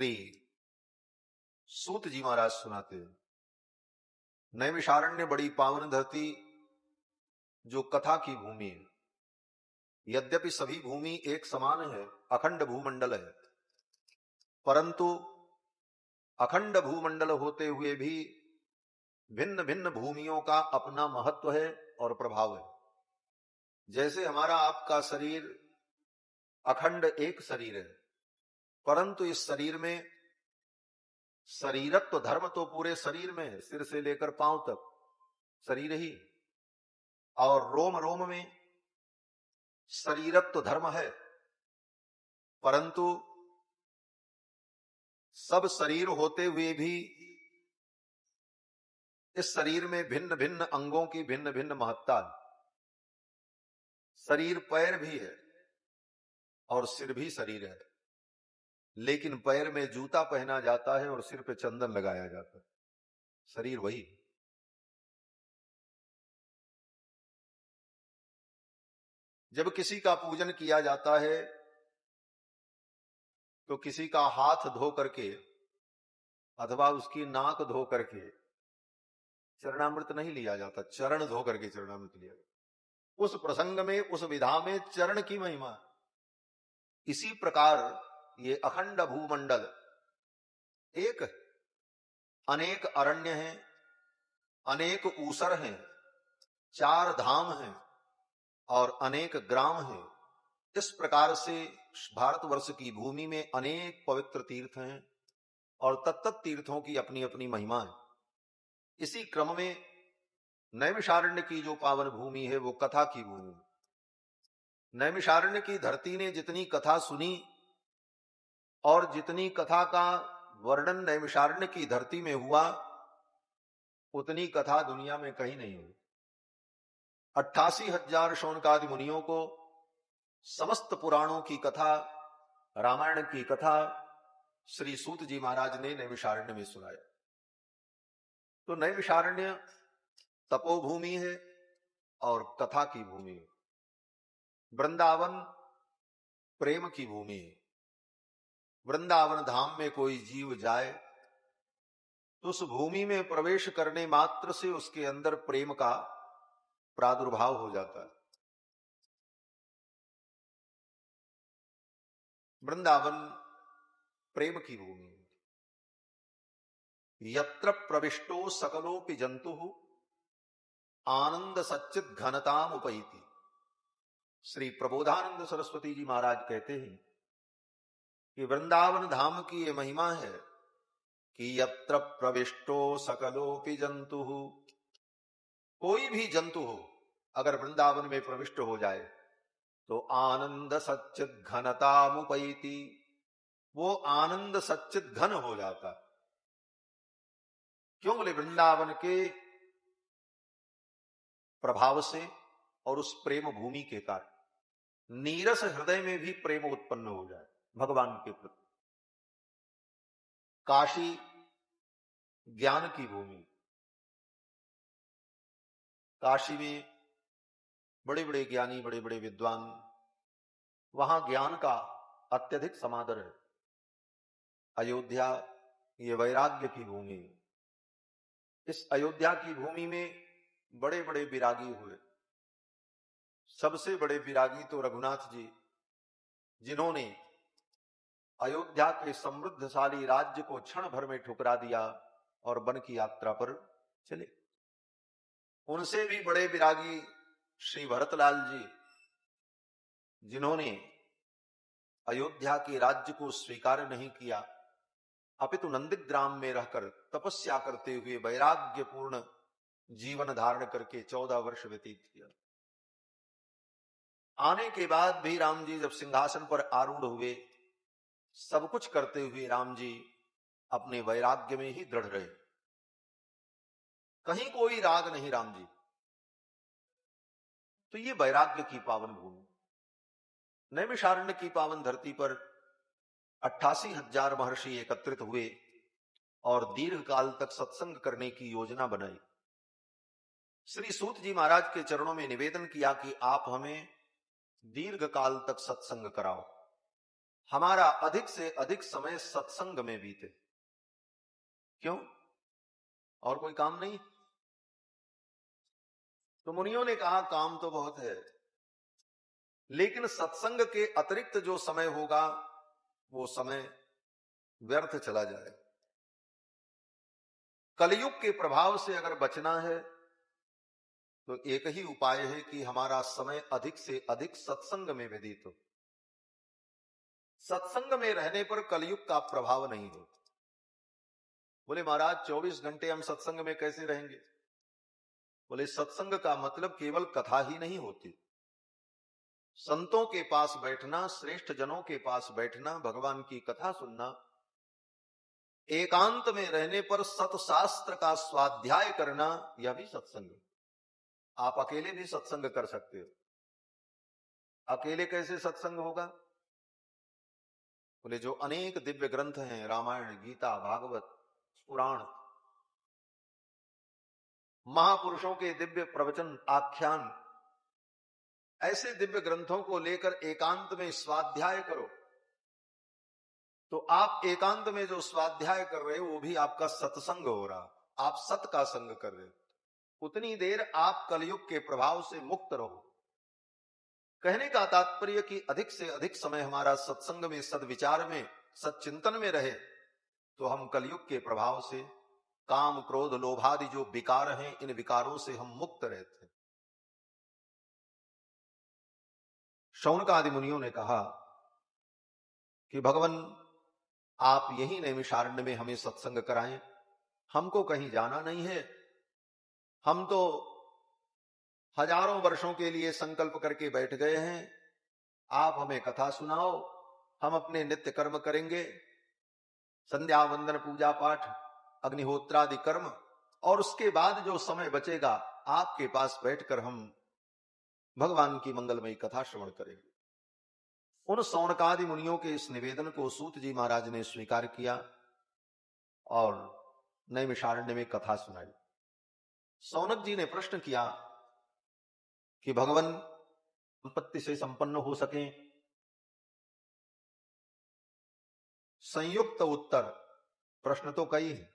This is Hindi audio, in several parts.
श्री सूत जी महाराज सुनाते हैं, नैमिषारण्य बड़ी पावन धरती जो कथा की भूमि है। यद्यपि सभी भूमि एक समान है, अखंड भूमंडल है, परंतु अखंड भूमंडल होते हुए भी भिन्न भिन्न भूमियों का अपना महत्व है और प्रभाव है। जैसे हमारा आपका शरीर अखंड एक शरीर है, परंतु इस शरीर में शरीरत्व धर्म तो पूरे शरीर में है, सिर से लेकर पांव तक शरीर ही, और रोम रोम में शरीरत्व धर्म है, परंतु सब शरीर होते हुए भी इस शरीर में भिन्न भिन्न अंगों की भिन्न भिन्न महत्ता है। शरीर पैर भी है और सिर भी शरीर है, लेकिन पैर में जूता पहना जाता है और सिर पे चंदन लगाया जाता है। शरीर वही। जब किसी का पूजन किया जाता है तो किसी का हाथ धो करके अथवा उसकी नाक धो करके चरणामृत नहीं लिया जाता, चरण धो करके चरणामृत लिया जाता। उस प्रसंग में, उस विधा में चरण की महिमा। इसी प्रकार ये अखंड भूमंडल एक, अनेक अरण्य हैं, अनेक ऊसर हैं, 4 धाम हैं और अनेक ग्राम हैं। इस प्रकार से भारतवर्ष की भूमि में अनेक पवित्र तीर्थ हैं और तत्त तीर्थों की अपनी अपनी महिमा है। इसी क्रम में नैमिषारण्य की जो पावन भूमि है वो कथा की भूमि है। नैमिषारण्य की धरती ने जितनी कथा सुनी और जितनी कथा का वर्णन नैमिषारण्य की धरती में हुआ, उतनी कथा दुनिया में कहीं नहीं हुई। 88,000 शौनकादि मुनियों को समस्त पुराणों की कथा, रामायण की कथा श्री सूत जी महाराज ने नैमिषारण्य में सुनाया। तो नैमिषारण्य तपोभूमि है और कथा की भूमि है। वृंदावन प्रेम की भूमि है। वृंदावन धाम में कोई जीव जाए तो उस भूमि में प्रवेश करने मात्र से उसके अंदर प्रेम का प्रादुर्भाव हो जाता है। वृंदावन प्रेम की भूमि है। यत्र प्रविष्टो सकलोपि जंतु आनंद सच्चित घनताम उपैति। श्री प्रबोधानंद सरस्वती जी महाराज कहते हैं कि वृंदावन धाम की ये महिमा है कि यत्र प्रविष्टो सकलोपि जंतु, कोई भी जंतु हो अगर वृंदावन में प्रविष्ट हो जाए तो आनंद सच्चित घनतामुपैति, वो आनंद सच्चित घन हो जाता। क्यों? बोले वृंदावन के प्रभाव से और उस प्रेम भूमि के कारण नीरस हृदय में भी प्रेम उत्पन्न हो जाए भगवान के प्रति। काशी ज्ञान की भूमि। काशी में बड़े बड़े ज्ञानी, बड़े बड़े विद्वान, वहां ज्ञान का अत्यधिक समादर है। अयोध्या ये वैराग्य की भूमि। इस अयोध्या की भूमि में बड़े बड़े विरागी हुए। सबसे बड़े विरागी तो रघुनाथ जी, जिन्होंने अयोध्या के समृद्धशाली राज्य को क्षण भर में ठुकरा दिया और वन की यात्रा पर चले। उनसे भी बड़े विरागी श्री भरतलाल जी, जिन्होंने अयोध्या के राज्य को स्वीकार नहीं किया, अपितु नंदीग्राम में रहकर तपस्या करते हुए वैराग्यपूर्ण जीवन धारण करके 14 वर्ष व्यतीत किया। आने के बाद भी राम जी जब सिंहासन पर आरूढ़ हुए, सब कुछ करते हुए राम जी अपने वैराग्य में ही दृढ़ रहे। कहीं कोई राग नहीं राम जी। तो ये वैराग्य की पावन भूमि। नैमिषारण्य की पावन धरती पर 88,000 महर्षि एकत्रित हुए और दीर्घ काल तक सत्संग करने की योजना बनाई। श्री सूत जी महाराज के चरणों में निवेदन किया कि आप हमें दीर्घ काल तक सत्संग कराओ। हमारा अधिक से अधिक समय सत्संग में बीते। क्यों? और कोई काम नहीं? तो मुनियों ने कहा काम तो बहुत है, लेकिन सत्संग के अतिरिक्त जो समय होगा वो समय व्यर्थ चला जाए। कलयुग के प्रभाव से अगर बचना है तो एक ही उपाय है कि हमारा समय अधिक से अधिक सत्संग में व्यतीत हो। सत्संग में रहने पर कलयुग का प्रभाव नहीं हो। बोले महाराज 24 घंटे हम सत्संग में कैसे रहेंगे? बोले सत्संग का मतलब केवल कथा ही नहीं होती। संतों के पास बैठना, श्रेष्ठ जनों के पास बैठना, भगवान की कथा सुनना, एकांत में रहने पर सतशास्त्र का स्वाध्याय करना, यह भी सत्संग। आप अकेले भी सत्संग कर सकते हो। अकेले कैसे सत्संग होगा? बोले जो अनेक दिव्य ग्रंथ हैं, रामायण, गीता, भागवत, पुराण, महापुरुषों के दिव्य प्रवचन, आख्यान, ऐसे दिव्य ग्रंथों को लेकर एकांत में स्वाध्याय करो। तो आप एकांत में जो स्वाध्याय कर रहे हो वो भी आपका सत्संग हो रहा, आप सत का संग कर रहे हो। उतनी देर आप कलयुग के प्रभाव से मुक्त रहो। कहने का तात्पर्य कि अधिक से अधिक समय हमारा सत्संग में, सद्विचार में, सच्चिंतन में रहे तो हम कलयुग के प्रभाव से, काम, क्रोध, लोभादि जो विकार हैं, इन विकारों से हम मुक्त रहते हैं। शौनक आदि मुनियों ने कहा कि भगवान आप यही नैमिषारण्य में हमें सत्संग कराएं, हमको कहीं जाना नहीं है। हम तो हजारों वर्षों के लिए संकल्प करके बैठ गए हैं, आप हमें कथा सुनाओ, हम अपने नित्य कर्म करेंगे, संध्या वंदन, पूजा पाठ, अग्निहोत्रादि कर्म, और उसके बाद जो समय बचेगा आपके पास बैठकर हम भगवान की मंगलमयी कथा श्रवण करेंगे। उन सौनकादि मुनियों के इस निवेदन को सूत जी महाराज ने स्वीकार किया और नैमिषारण्य में कथा सुनाई। सौनक जी ने प्रश्न किया कि भगवान संपत्ति से संपन्न हो सके। संयुक्त उत्तर, प्रश्न तो कई है।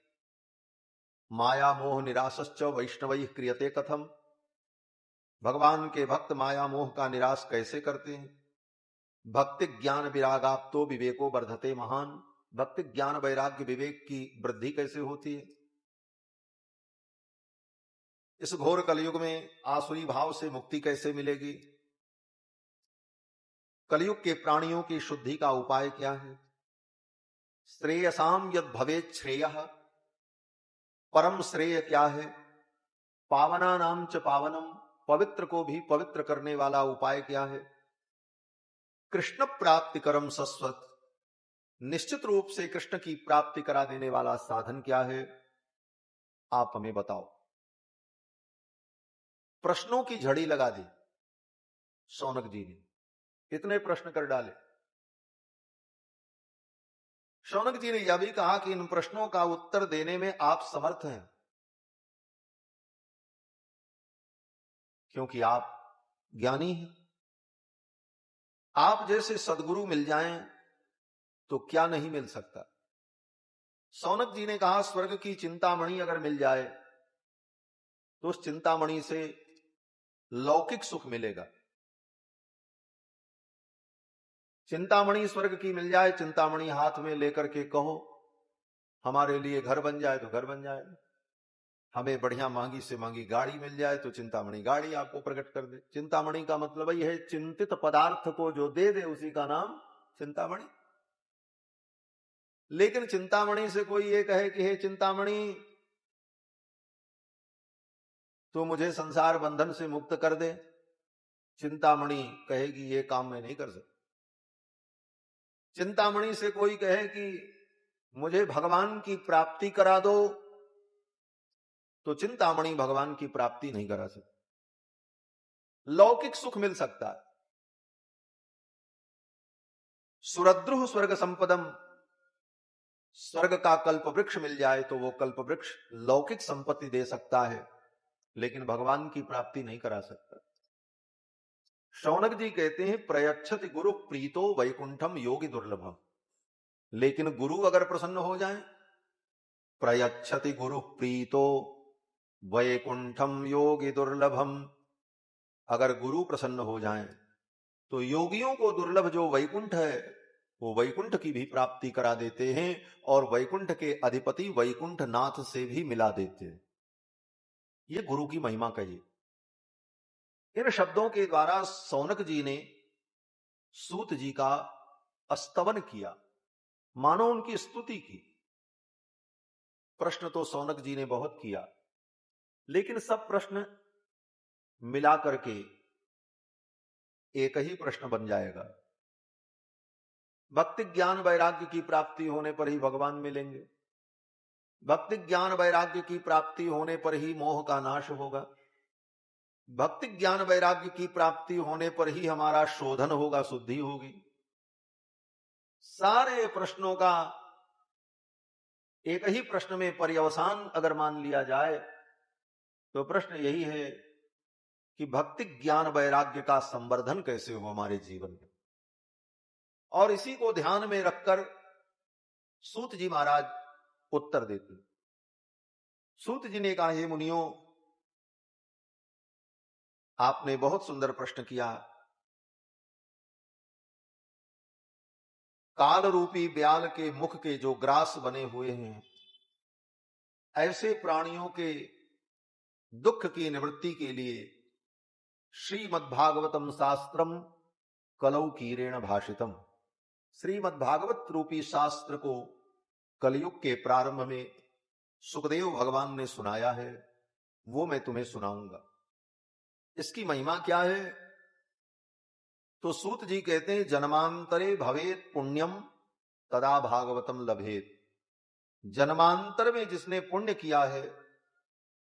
माया मोह निरासश्च वैष्णवैः क्रियते कथम? भगवान के भक्त माया मोह का निराश कैसे करते हैं? भक्ति ज्ञान विरागाप्तो विवेको वर्धते महान। भक्ति ज्ञान वैराग्य विवेक की वृद्धि कैसे होती है? इस घोर कलयुग में आसुरी भाव से मुक्ति कैसे मिलेगी? कलयुग के प्राणियों की शुद्धि का उपाय क्या है? श्रेयसाम यद भवेत श्रेयः, परम श्रेय क्या है? पावना नाम च पावनम, पवित्र को भी पवित्र करने वाला उपाय क्या है? कृष्ण प्राप्ति करम सस्वत, निश्चित रूप से कृष्ण की प्राप्ति करा देने वाला साधन क्या है? आप हमें बताओ। प्रश्नों की झड़ी लगा दी शौनक जी ने, कितने प्रश्न कर डाले। शौनक जी ने यह भी कहा कि इन प्रश्नों का उत्तर देने में आप समर्थ हैं, क्योंकि आप ज्ञानी हैं। आप जैसे सदगुरु मिल जाएं तो क्या नहीं मिल सकता। शौनक जी ने कहा स्वर्ग की चिंतामणि अगर मिल जाए तो उस चिंतामणि से लौकिक सुख मिलेगा। चिंतामणि स्वर्ग की मिल जाए, चिंतामणि हाथ में लेकर के कहो हमारे लिए घर बन जाए तो घर बन जाएगा। हमें बढ़िया महंगी से महंगी गाड़ी मिल जाए तो चिंतामणि गाड़ी आपको प्रकट कर दे। चिंतामणि का मतलब ही है चिंतित पदार्थ को जो दे दे उसी का नाम चिंतामणि। लेकिन चिंतामणि से कोई ये कहे कि हे चिंतामणि तो मुझे संसार बंधन से मुक्त कर दे, चिंतामणि कहेगी ये काम मैं नहीं कर सकता। चिंतामणि से कोई कहे कि मुझे भगवान की प्राप्ति करा दो, तो चिंतामणि भगवान की प्राप्ति नहीं करा सकती। लौकिक सुख मिल सकता है। सुरद्रुह स्वर्ग संपदम, स्वर्ग का कल्प वृक्ष मिल जाए तो वो कल्प वृक्ष लौकिक संपत्ति दे सकता है, लेकिन भगवान की प्राप्ति नहीं करा सकता। शौनक जी कहते हैं प्रयच्छति गुरु प्रीतो वैकुंठम योगी दुर्लभम। लेकिन गुरु अगर प्रसन्न हो जाए, प्रयच्छति गुरु प्रीतो वैकुंठम योगी दुर्लभम, अगर गुरु प्रसन्न हो जाए तो योगियों को दुर्लभ जो वैकुंठ है वो वैकुंठ की भी प्राप्ति करा देते हैं और वैकुंठ के अधिपति वैकुंठ नाथ से भी मिला देते हैं। ये गुरु की महिमा कही। इन शब्दों के द्वारा शौनक जी ने सूत जी का स्तवन किया, मानो उनकी स्तुति की। प्रश्न तो शौनक जी ने बहुत किया, लेकिन सब प्रश्न मिला करके एक ही प्रश्न बन जाएगा। भक्ति ज्ञान वैराग्य की प्राप्ति होने पर ही भगवान मिलेंगे, भक्ति ज्ञान वैराग्य की प्राप्ति होने पर ही मोह का नाश होगा, भक्ति ज्ञान वैराग्य की प्राप्ति होने पर ही हमारा शोधन होगा, शुद्धि होगी। सारे प्रश्नों का एक ही प्रश्न में पर्यवसान अगर मान लिया जाए तो प्रश्न यही है कि भक्ति ज्ञान वैराग्य का संवर्धन कैसे हो हमारे जीवन में। और इसी को ध्यान में रखकर सूत जी महाराज उत्तर देते। सूत जी ने कहा, हे मुनियों, आपने बहुत सुंदर प्रश्न किया। काल रूपी ब्याल के मुख के जो ग्रास बने हुए हैं, ऐसे प्राणियों के दुख की निवृत्ति के लिए श्रीमद्भागवतम शास्त्रम कलौ कीरेण भाषितम, श्रीमद्भागवत रूपी शास्त्र को कलयुग के प्रारंभ में सुखदेव भगवान ने सुनाया है, वो मैं तुम्हें सुनाऊंगा। इसकी महिमा क्या है? तो सूत जी कहते हैं, जन्मांतरे भवेत पुण्यम तदा भागवतम लभेत। जन्मांतर में जिसने पुण्य किया है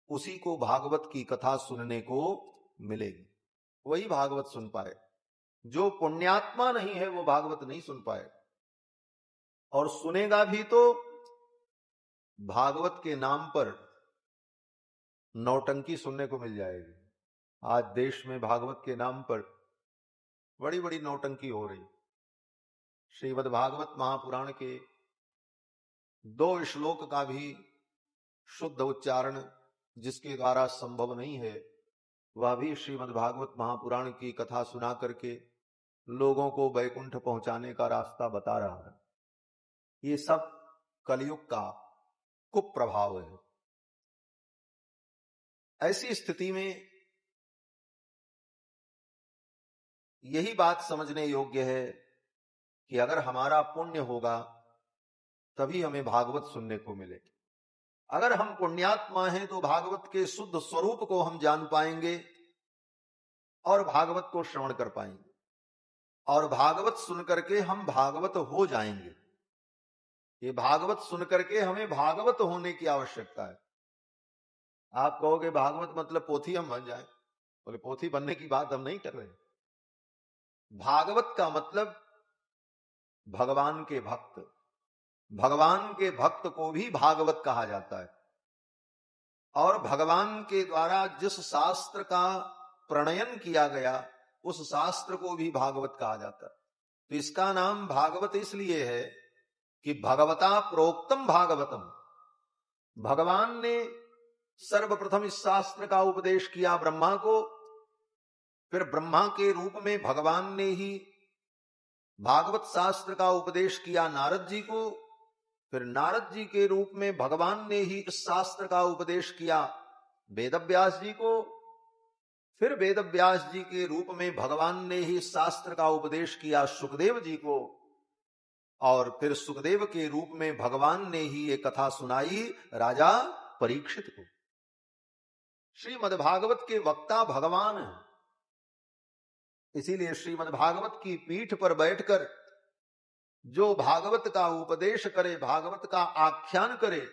उसी को भागवत की कथा सुनने को मिलेगी, वही भागवत सुन पाए। जो पुण्यात्मा नहीं है वो भागवत नहीं सुन पाए, और सुनेगा भी तो भागवत के नाम पर नौटंकी सुनने को मिल जाएगी। आज देश में भागवत के नाम पर बड़ी बड़ी नौटंकी हो रही। श्रीमद् भागवत महापुराण के 2 श्लोक का भी शुद्ध उच्चारण जिसके द्वारा संभव नहीं है, वह भी श्रीमद् भागवत महापुराण की कथा सुना करके लोगों को वैकुंठ पहुंचाने का रास्ता बता रहा है। ये सब कलयुग का कुप्रभाव है। ऐसी स्थिति में यही बात समझने योग्य है कि अगर हमारा पुण्य होगा तभी हमें भागवत सुनने को मिलेगी। अगर हम पुण्यात्मा हैं तो भागवत के शुद्ध स्वरूप को हम जान पाएंगे और भागवत को श्रवण कर पाएंगे, और भागवत सुन करके हम भागवत हो जाएंगे। ये भागवत सुन करके हमें भागवत होने की आवश्यकता है। आप कहोगे भागवत मतलब पोथी हम बन जाए, बोले पोथी बनने की बात हम नहीं कर रहे। भागवत का मतलब भगवान के भक्त, भगवान के भक्त को भी भागवत कहा जाता है। और भगवान के द्वारा जिस शास्त्र का प्रणयन किया गया उस शास्त्र को भी भागवत कहा जाता है। तो इसका नाम भागवत इसलिए है कि भगवता प्रोक्तम भागवतम, भगवान ने सर्वप्रथम इस शास्त्र का उपदेश किया ब्रह्मा को, फिर ब्रह्मा के रूप में भगवान ने ही भागवत शास्त्र का उपदेश किया नारद जी को, फिर नारद जी के रूप में भगवान ने ही इस शास्त्र का उपदेश किया वेदव्यास जी को, फिर वेदव्यास जी के रूप में भगवान ने ही शास्त्र का उपदेश किया सुखदेव जी को, और फिर सुखदेव के रूप में भगवान ने ही ये कथा सुनाई राजा परीक्षित को। श्रीमद्भागवत के वक्ता भगवान है। इसीलिए श्रीमद्भागवत की पीठ पर बैठकर जो भागवत का उपदेश करे, भागवत का आख्यान करे,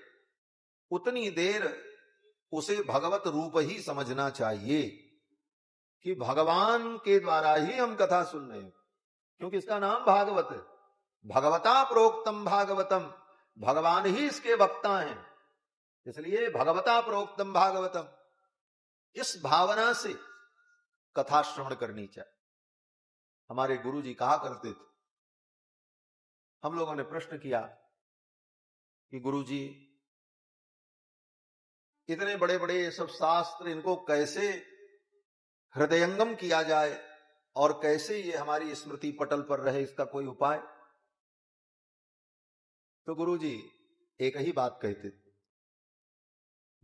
उतनी देर उसे भगवत रूप ही समझना चाहिए कि भगवान के द्वारा ही हम कथा सुन रहे हैं, क्योंकि इसका नाम भागवत है। भगवता प्रोक्तम भागवतम, भगवान ही इसके वक्ता हैं, इसलिए भगवता प्रोक्तम भागवतम। इस भावना से कथा श्रवण करनी चाहिए। हमारे गुरु जी कहा करते थे। हम लोगों ने प्रश्न किया कि गुरु जी इतने बड़े बड़े ये सब शास्त्र, इनको कैसे हृदयंगम किया जाए और कैसे ये हमारी स्मृति पटल पर रहे, इसका कोई उपाय? तो गुरु जी एक ही बात कहते,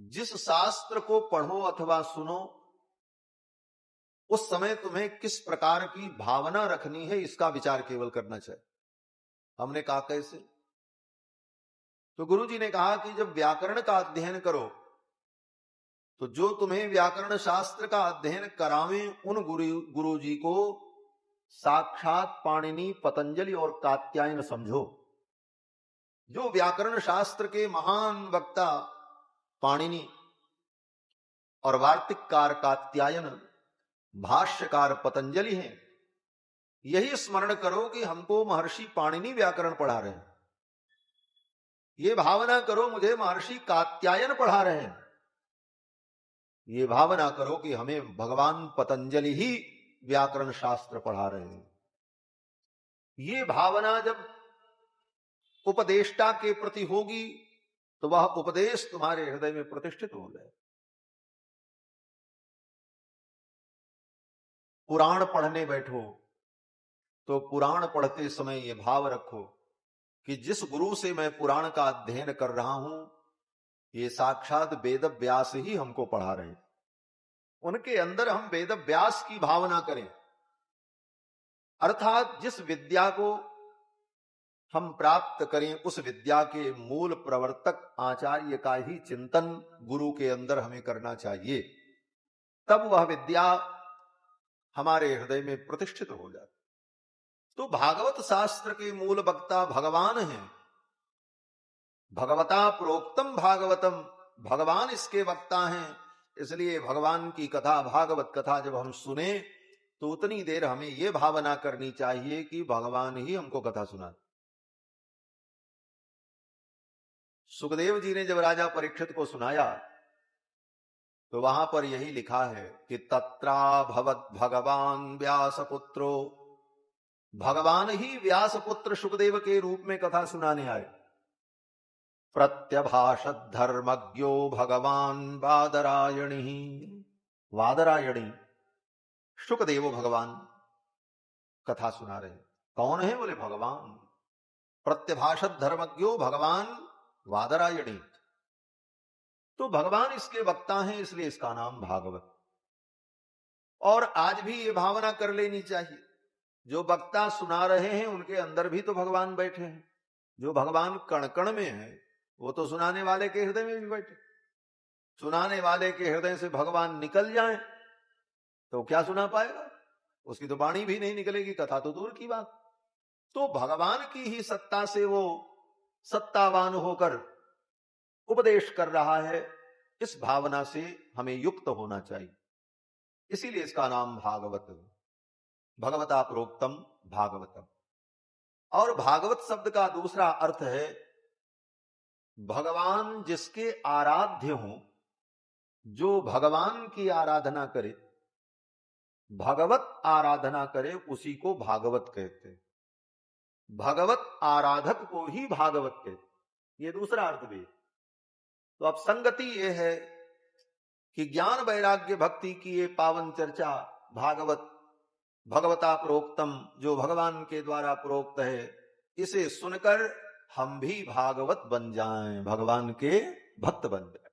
जिस शास्त्र को पढ़ो अथवा सुनो उस समय तुम्हें किस प्रकार की भावना रखनी है, इसका विचार केवल करना चाहिए। हमने कहा कैसे? तो गुरु जी ने कहा कि जब व्याकरण का अध्ययन करो तो जो तुम्हें व्याकरण शास्त्र का अध्ययन करावें उन गुरु जी को साक्षात पाणिनि, पतंजलि और कात्यायन समझो। जो व्याकरण शास्त्र के महान वक्ता पाणिनि और वार्तिककार कात्यायन, भाष्यकार पतंजलि हैं, यही स्मरण करो कि हमको महर्षि पाणिनि व्याकरण पढ़ा रहे हैं। ये भावना करो मुझे महर्षि कात्यायन पढ़ा रहे हैं। ये भावना करो कि हमें भगवान पतंजलि ही व्याकरण शास्त्र पढ़ा रहे हैं। ये भावना जब उपदेष्टा के प्रति होगी तो वह उपदेश तुम्हारे हृदय में प्रतिष्ठित हो जाए। पुराण पढ़ने बैठो तो पुराण पढ़ते समय ये भाव रखो कि जिस गुरु से मैं पुराण का अध्ययन कर रहा हूं ये साक्षात वेद व्यास ही हमको पढ़ा रहे हैं। उनके अंदर हम वेद व्यास की भावना करें, अर्थात जिस विद्या को हम प्राप्त करें उस विद्या के मूल प्रवर्तक आचार्य का ही चिंतन गुरु के अंदर हमें करना चाहिए। तब वह विद्या हमारे हृदय में प्रतिष्ठित हो जाती। तो भागवत शास्त्र के मूल वक्ता भगवान हैं। भगवता प्रोक्तम भागवतम, भगवान इसके वक्ता हैं। इसलिए भगवान की कथा, भागवत कथा जब हम सुने तो उतनी देर हमें यह भावना करनी चाहिए कि भगवान ही हमको कथा सुना। सुखदेव जी ने जब राजा परीक्षित को सुनाया तो वहां पर यही लिखा है कि तत्रा भवत भगवान व्यासपुत्रो, भगवान ही व्यासपुत्र सुखदेव के रूप में कथा सुनाने आए। प्रत्यभाषत धर्मज्ञो भगवान वादरायणी, वादरायणी सुखदेव भगवान कथा सुना रहे। कौन है? बोले भगवान। प्रत्यभाषत धर्मज्ञो भगवान वादरायणी, तो भगवान इसके वक्ता हैं, इसलिए इसका नाम भागवत। और आज भी ये भावना कर लेनी चाहिए, जो वक्ता सुना रहे हैं उनके अंदर भी तो भगवान बैठे हैं। जो भगवान कण कण में है वो तो सुनाने वाले के हृदय में भी बैठे। सुनाने वाले के हृदय से भगवान निकल जाए तो क्या सुना पाएगा? उसकी तो वाणी भी नहीं निकलेगी, कथा तो दूर की बात। तो भगवान की ही सत्ता से वो सत्तावान होकर उपदेश कर रहा है, इस भावना से हमें युक्त होना चाहिए। इसीलिए इसका नाम भागवत, भगवता प्रोक्तम भागवतम। और भागवत शब्द का दूसरा अर्थ है भगवान जिसके आराध्य हो, जो भगवान की आराधना करे, भगवत आराधना करे, उसी को भागवत कहते हैं। भगवत आराधक को ही भागवत कहते, ये दूसरा अर्थ भी। तो अब संगति ये है कि ज्ञान वैराग्य भक्ति की ये पावन चर्चा भागवत, भगवता प्रोक्तम, जो भगवान के द्वारा प्रोक्त है, इसे सुनकर हम भी भागवत बन जाएं, भगवान के भक्त बन जाएं,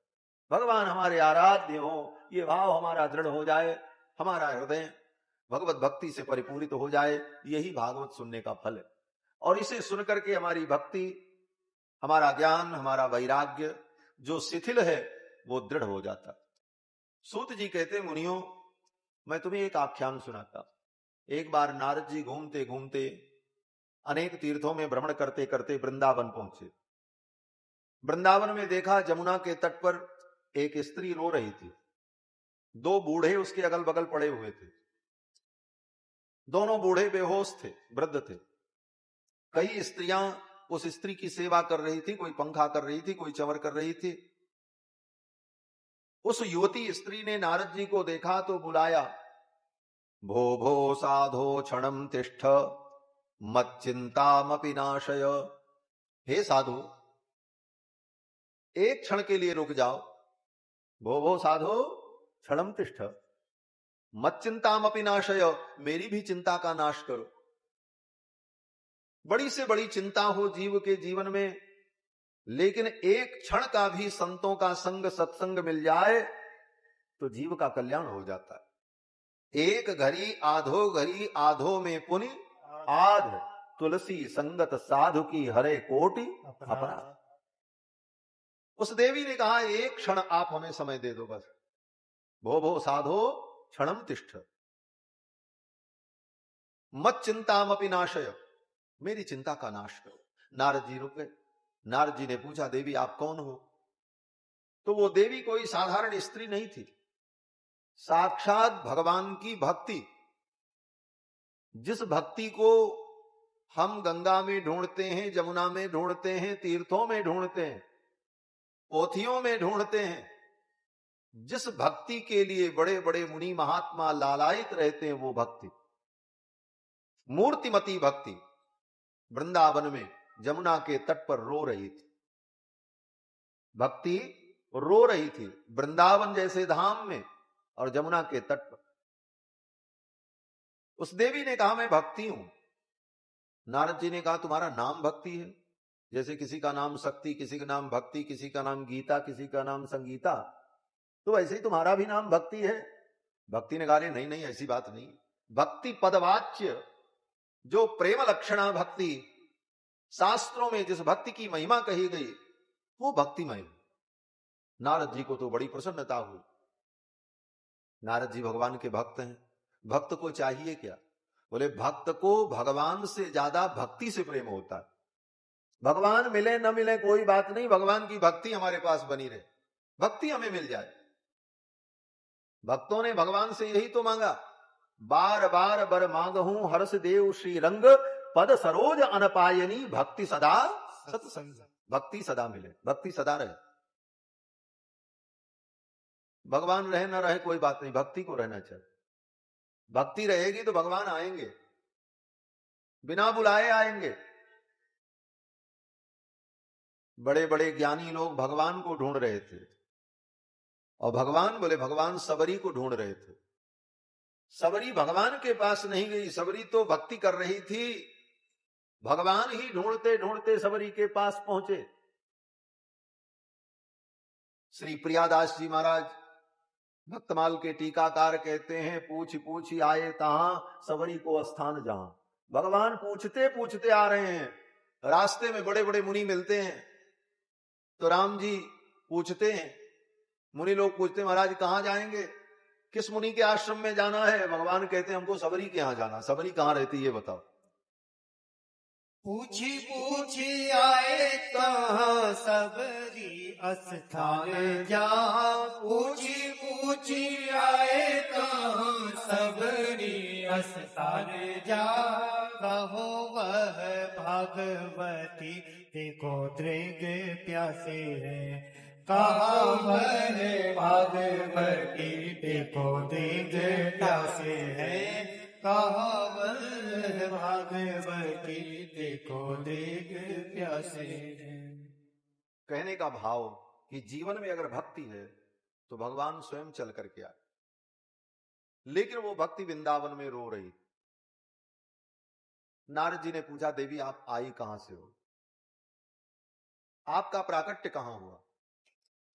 भगवान हमारे आराध्य हो, ये भाव हमारा दृढ़ हो जाए, हमारा हृदय भगवत भक्ति से परिपूरित हो जाए। यही भागवत सुनने का फल है। और इसे सुनकर के हमारी भक्ति, हमारा ज्ञान, हमारा वैराग्य जो शिथिल है वो दृढ़ हो जाता। सूत जी कहते, मुनियों मैं तुम्हें एक आख्यान सुनाता। एक बार नारद जी घूमते घूमते अनेक तीर्थों में भ्रमण करते करते वृंदावन पहुंचे। वृंदावन में देखा जमुना के तट पर एक स्त्री रो रही थी। दो बूढ़े उसके अगल बगल पड़े हुए थे। दोनों बूढ़े बेहोश थे, वृद्ध थे। कई स्त्रियां उस स्त्री की सेवा कर रही थी, कोई पंखा कर रही थी, कोई चंवर कर रही थी। उस युवती स्त्री ने नारद जी को देखा तो बुलाया भो भो साधो क्षणम तिष्ठ मच्चिंतामपि नाशय। हे साधु, एक क्षण के लिए रुक जाओ। भो भो साधो क्षणम तिष्ठ मच्चिंतामपि नाशय, मेरी भी चिंता का नाश करो। बड़ी से बड़ी चिंता हो जीव के जीवन में, लेकिन एक क्षण का भी संतों का संग सत्संग मिल जाए तो जीव का कल्याण हो जाता है। एक घड़ी आधो घड़ी आधो में पुनि आध, तुलसी संगत साधु की हरे कोटि अपराध। उस देवी ने कहा एक क्षण आप हमें समय दे दो बस। भो भो साधो क्षणम तिष्ठ मत चिंतामपि नाशय, मेरी चिंता का नाश करो। नारद जी रुक गए। नारद जी ने पूछा देवी आप कौन हो? तो वो देवी कोई साधारण स्त्री नहीं थी, साक्षात भगवान की भक्ति। जिस भक्ति को हम गंगा में ढूंढते हैं, जमुना में ढूंढते हैं, तीर्थों में ढूंढते हैं, पोथियों में ढूंढते हैं, जिस भक्ति के लिए बड़े बड़े मुनि महात्मा लालायित रहते हैं, वो भक्ति, मूर्तिमती भक्ति वृंदावन में जमुना के तट पर रो रही थी। भक्ति रो रही थी वृंदावन जैसे धाम में और जमुना के तट पर। उस देवी ने कहा मैं भक्ति हूं। नारद जी ने कहा तुम्हारा नाम भक्ति है, जैसे किसी का नाम शक्ति, किसी का नाम भक्ति, किसी का नाम गीता, किसी का नाम संगीता, तो ऐसे ही तुम्हारा भी नाम भक्ति है। भक्ति ने कहा नहीं नहीं ऐसी बात नहीं। भक्ति पदवाच्य जो प्रेम लक्षणा भक्ति, शास्त्रों में जिस भक्ति की महिमा कही गई वो भक्तिमय। नारद जी को तो बड़ी प्रसन्नता हुई। नारद जी भगवान के भक्त हैं, भक्त को चाहिए क्या? बोले भक्त को भगवान से ज्यादा भक्ति से प्रेम होता है। भगवान मिले न मिले कोई बात नहीं, भगवान की भक्ति हमारे पास बनी रहे, भक्ति हमें मिल जाए। भक्तों ने भगवान से यही तो मांगा, बार बार बर मांगहूं हर्ष देव श्री रंग, पद सरोज अनपायनी भक्ति सदा सत्संग। भक्ति सदा मिले, भक्ति सदा रहे। भगवान रहे न रहे कोई बात नहीं, भक्ति को रहना चाहिए। भक्ति रहेगी तो भगवान आएंगे, बिना बुलाए आएंगे। बड़े बड़े ज्ञानी लोग भगवान को ढूंढ रहे थे और भगवान बोले भगवान सबरी को ढूंढ रहे थे। सबरी भगवान के पास नहीं गई, सबरी तो भक्ति कर रही थी। भगवान ही ढूंढते ढूंढते सबरी के पास पहुंचे। श्री प्रियादास जी महाराज भक्तमाल के टीकाकार कहते हैं, पूछ पूछ आए तहां सबरी को स्थान जहां। भगवान पूछते पूछते आ रहे हैं। रास्ते में बड़े बड़े मुनि मिलते हैं तो राम जी पूछते हैं, मुनि लोग पूछते हैं महाराज कहां जाएंगे, किस मुनि के आश्रम में जाना है? भगवान कहते हैं हमको सबरी के यहां जाना। सबरी कहां रहती है ये बताओ। पूछी पूछी आए कहाँ सबरी स्थान जहाँ। पूछी पूछी आए कहाँ सबरी स्थान जहाँ। कहो वह भागवती देखो दृग प्यासे है। कहा वह भागवती देखो दृग प्यासे है। कहा वह भागवती देखो देख प्यासे। कहने का भाव कि जीवन में अगर भक्ति है तो भगवान स्वयं चल करके आए। लेकिन वो भक्ति वृंदावन में रो रही। नारद जी ने पूछा देवी आप आई कहां से हो, आपका प्राकट्य कहां हुआ?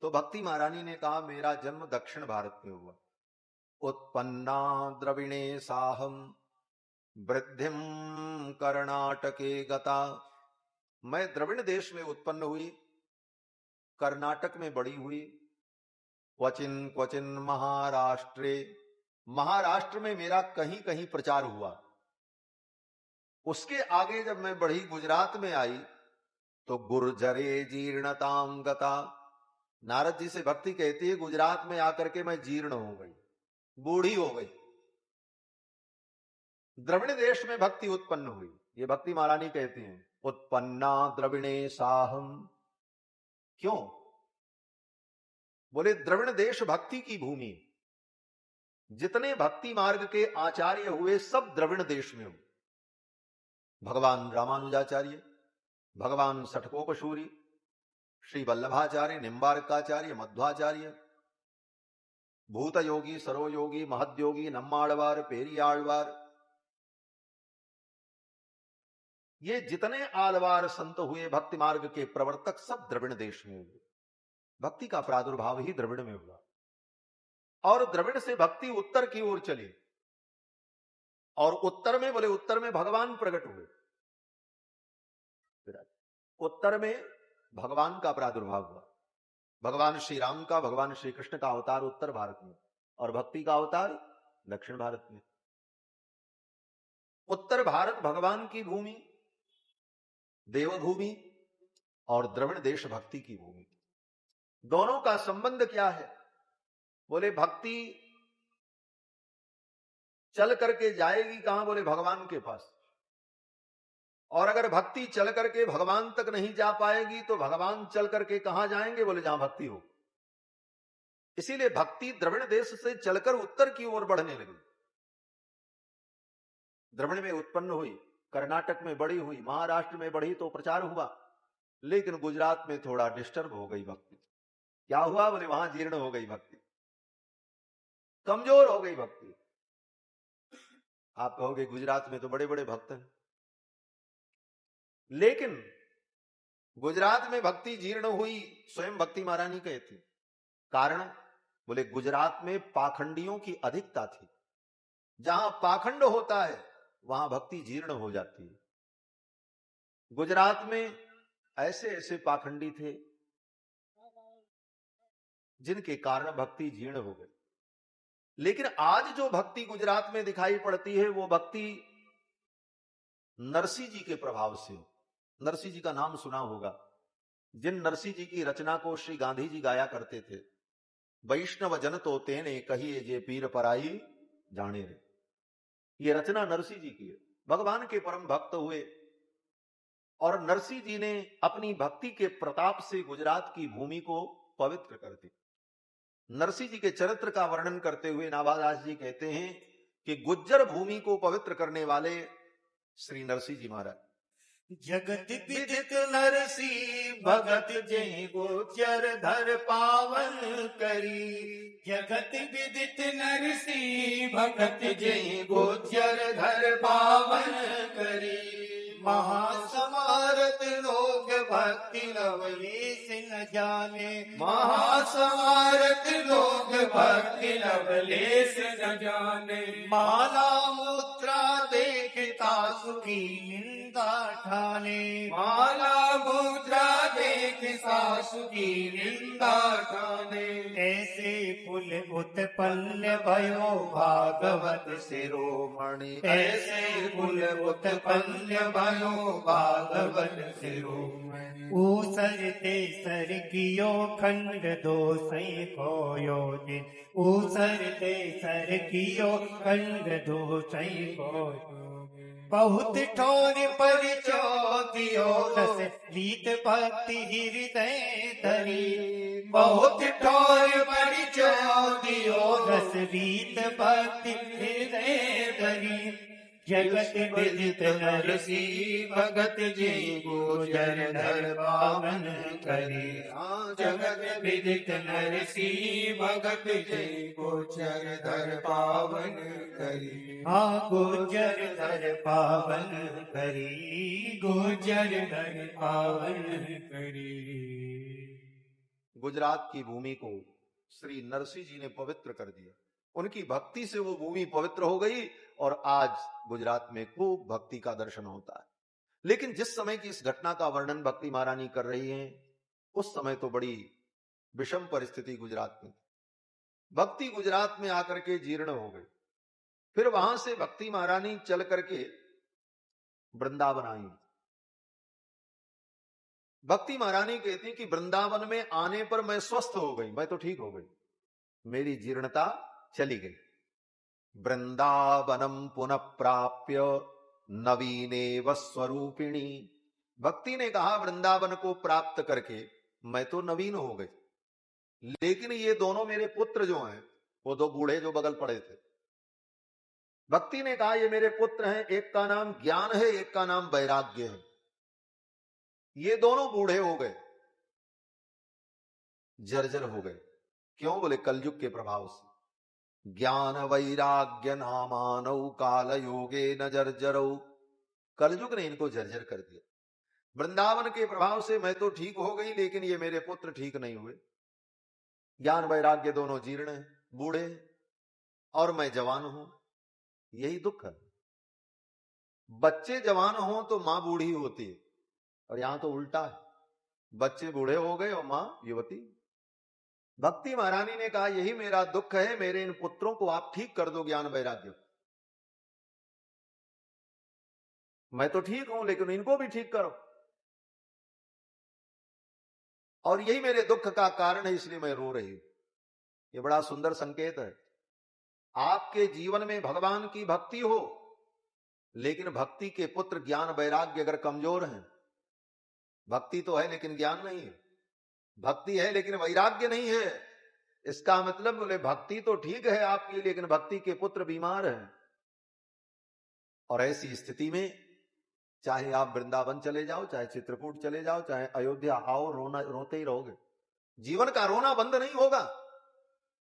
तो भक्ति महारानी ने कहा मेरा जन्म दक्षिण भारत में हुआ। उत्पन्ना द्रविणे साहम वृद्धिम कर्नाटके गता। मैं द्रविण देश में उत्पन्न हुई, कर्नाटक में बड़ी हुई। क्वचिन क्वचिन महाराष्ट्रे, महाराष्ट्र में मेरा कहीं कहीं प्रचार हुआ। उसके आगे जब मैं बढ़ी गुजरात में आई तो गुर्जरे जीर्णताम गता। नारद जी से भक्ति कहती है गुजरात में आकर के मैं जीर्ण हो गई, बूढ़ी हो गई। द्रविण देश में भक्ति उत्पन्न हुई। ये भक्ति महारानी कहती हैं उत्पन्ना द्रविणे साहम। क्यों? बोले द्रविण देश भक्ति की भूमि, जितने भक्ति मार्ग के आचार्य हुए सब द्रविड़ देश में हुए। भगवान रामानुजाचार्य, भगवान सठकोपसूरी, श्री वल्लभाचार्य, निम्बारकाचार्य, मध्वाचार्य, भूत योगी, सरोयोगी, महद्योगी, नम्माड़वार, पेरियाड़वार, ये जितने आलवार संत हुए भक्ति मार्ग के प्रवर्तक सब द्रविड़ देश में हुए। भक्ति का प्रादुर्भाव ही द्रविड़ में हुआ और द्रविड़ से भक्ति उत्तर की ओर चली और उत्तर में बोले उत्तर में भगवान प्रकट हुए। उत्तर में भगवान का प्रादुर्भाव हुआ। भगवान श्री राम का, भगवान श्री कृष्ण का अवतार उत्तर भारत में और भक्ति का अवतार दक्षिण भारत में। उत्तर भारत भगवान की भूमि, देवभूमि, और द्रविड़ देश भक्ति की भूमि। दोनों का संबंध क्या है? बोले भक्ति चल करके जाएगी कहां? बोले भगवान के पास। और अगर भक्ति चल करके भगवान तक नहीं जा पाएगी तो भगवान चल करके कहां जाएंगे? बोले जहां भक्ति हो। इसीलिए भक्ति द्रविड़ देश से चलकर उत्तर की ओर बढ़ने लगी। द्रविड़ में उत्पन्न हुई, कर्नाटक में बड़ी हुई, महाराष्ट्र में बढ़ी तो प्रचार हुआ, लेकिन गुजरात में थोड़ा डिस्टर्ब हो गई भक्ति। क्या हुआ? बोले वहां जीर्ण हो गई भक्ति, कमजोर हो गई भक्ति। आप कहोगे गुजरात में तो बड़े बड़े भक्त हैं, लेकिन गुजरात में भक्ति जीर्ण हुई स्वयं भक्ति महारानी कहे थे। कारण? बोले गुजरात में पाखंडियों की अधिकता थी। जहां पाखंड होता है वहां भक्ति जीर्ण हो जाती है। गुजरात में ऐसे ऐसे पाखंडी थे जिनके कारण भक्ति जीर्ण हो गई। लेकिन आज जो भक्ति गुजरात में दिखाई पड़ती है वो भक्ति नरसिंह जी के प्रभाव से। नरसिंह जी का नाम सुना होगा, जिन नरसिंह जी की रचना को श्री गांधी जी गाया करते थे। वैष्णव जन तो तेने कहिए जे पीर पराई जाने रे। ये रचना नरसिंह जी की है। भगवान के परम भक्त हुए और नरसिंह जी ने अपनी भक्ति के प्रताप से गुजरात की भूमि को पवित्र कर दी। नरसिंह जी के चरित्र का वर्णन करते हुए नाभादास जी कहते हैं कि गुज्जर भूमि को पवित्र करने वाले श्री नरसिंह जी महाराज। जगत विदित नरसिंह भगत जय गोचर धर पावन करी। जगत विदित नरसिंह भगत जय गोचर धर पावन करी। महासमारत लोग भक्ति लवलेश न जाने। महासमारत लोग भक्ति लवलेश न जाने। माला मुद्रा देखता सुखी निंदा ठाने। माला मुद्रा देखता सुखी निंदा ठाने। ऐसे कुल उत्पन्न भयो भागवत शिरोमणि। ऐसे कुल उत्पन्न भयो भागवत शिरोमणि। ऊसर तेसर कियो खंड दो सै खोयो दिन। ऊसर तेसर कियो खंड दो सै खोयो। बहुत ठोर परिचो दियो रस रीत भक्ति हृदय धरी। बहुत ठोर परिचो दियो रस रीत भक्ति हृदय धरी। जगत विदित नरसिंह भगत जय गोचर धर पावन करी। जगत विदित नरसिंह भगत जय गोचर धर पावन करी। हाँ गोचर धर पावन करी। गोचर धर पावन करी। गुजरात की भूमि को श्री नरसिंह जी ने पवित्र कर दिया। उनकी भक्ति से वो भूमि पवित्र हो गई और आज गुजरात में खूब भक्ति का दर्शन होता है। लेकिन जिस समय की इस घटना का वर्णन भक्ति महारानी कर रही हैं, उस समय तो बड़ी विषम परिस्थिति गुजरात में। भक्ति गुजरात में आकर के जीर्ण हो गई। फिर वहां से भक्ति महारानी चल करके वृंदावन आई। भक्ति महारानी कहती कि वृंदावन में आने पर मैं स्वस्थ हो गई, मैं तो ठीक हो गई, मेरी जीर्णता चली गई। वृंदावनम पुनः प्राप्य नवीनेव स्वरूपिणी। भक्ति ने कहा वृंदावन को प्राप्त करके मैं तो नवीन हो गई, लेकिन ये दोनों मेरे पुत्र जो हैं वो दो बूढ़े जो बगल पड़े थे। भक्ति ने कहा ये मेरे पुत्र हैं, एक का नाम ज्ञान है, एक का नाम वैराग्य है। ये दोनों बूढ़े हो गए, जर्जर हो गए। क्यों? बोले कलयुग के प्रभाव से। ज्ञान वैराग्य नामानौ काल योगे न जर्जरौ। कलयुग ने इनको जर्जर कर दिया। वृंदावन के प्रभाव से मैं तो ठीक हो गई, लेकिन ये मेरे पुत्र ठीक नहीं हुए। ज्ञान वैराग्य दोनों जीर्ण हैं, बूढ़े हैं, और मैं जवान हूं। यही दुख है। बच्चे जवान हो तो मां बूढ़ी होती है, और यहां तो उल्टा है, बच्चे बूढ़े हो गए और मां युवती। भक्ति महारानी ने कहा यही मेरा दुख है, मेरे इन पुत्रों को आप ठीक कर दो ज्ञान वैराग्य। मैं तो ठीक हूं, लेकिन इनको भी ठीक करो। और यही मेरे दुख का कारण है, इसलिए मैं रो रही हूं। ये बड़ा सुंदर संकेत है। आपके जीवन में भगवान की भक्ति हो, लेकिन भक्ति के पुत्र ज्ञान वैराग्य अगर कमजोर हैं, भक्ति तो है लेकिन ज्ञान नहीं है, भक्ति है लेकिन वैराग्य नहीं है, इसका मतलब बोले भक्ति तो ठीक है आपकी, लेकिन भक्ति के पुत्र बीमार हैं। और ऐसी स्थिति में चाहे आप वृंदावन चले जाओ, चाहे चित्रकूट चले जाओ, चाहे अयोध्या आओ, रोना रोते ही रहोगे। जीवन का रोना बंद नहीं होगा।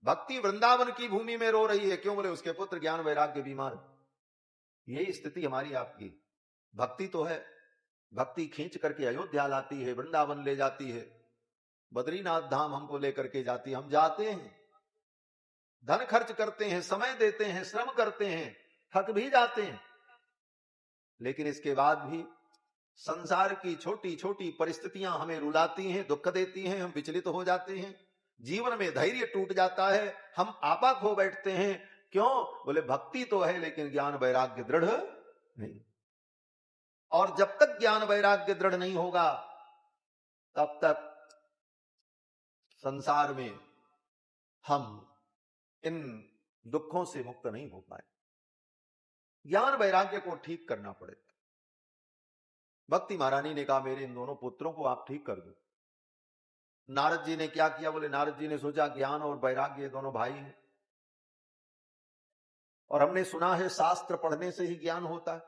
भक्ति वृंदावन की भूमि में रो रही है, क्यों? बोले उसके पुत्र ज्ञान वैराग्य बीमार। यही स्थिति हमारी आपकी। भक्ति तो है, भक्ति खींच करके अयोध्या लाती है, वृंदावन ले जाती है, बद्रीनाथ धाम हमको लेकर के जाती है। हम जाते हैं, धन खर्च करते हैं, समय देते हैं, श्रम करते हैं, थक भी जाते हैं, लेकिन इसके बाद भी संसार की छोटी छोटी परिस्थितियां हमें रुलाती हैं, दुख देती हैं, हम विचलित हो जाते हैं, जीवन में धैर्य टूट जाता है, हम आपा खो बैठते हैं। क्यों? बोले भक्ति तो है लेकिन ज्ञान वैराग्य दृढ़ नहीं। और जब तक ज्ञान वैराग्य दृढ़ नहीं होगा, तब तक संसार में हम इन दुखों से मुक्त नहीं हो पाए। ज्ञान वैराग्य को ठीक करना पड़ेगा। भक्ति महारानी ने कहा मेरे इन दोनों पुत्रों को आप ठीक कर दो। नारद जी ने क्या किया? बोले नारद जी ने सोचा ज्ञान और वैराग्य दोनों भाई हैं, और हमने सुना है शास्त्र पढ़ने से ही ज्ञान होता है,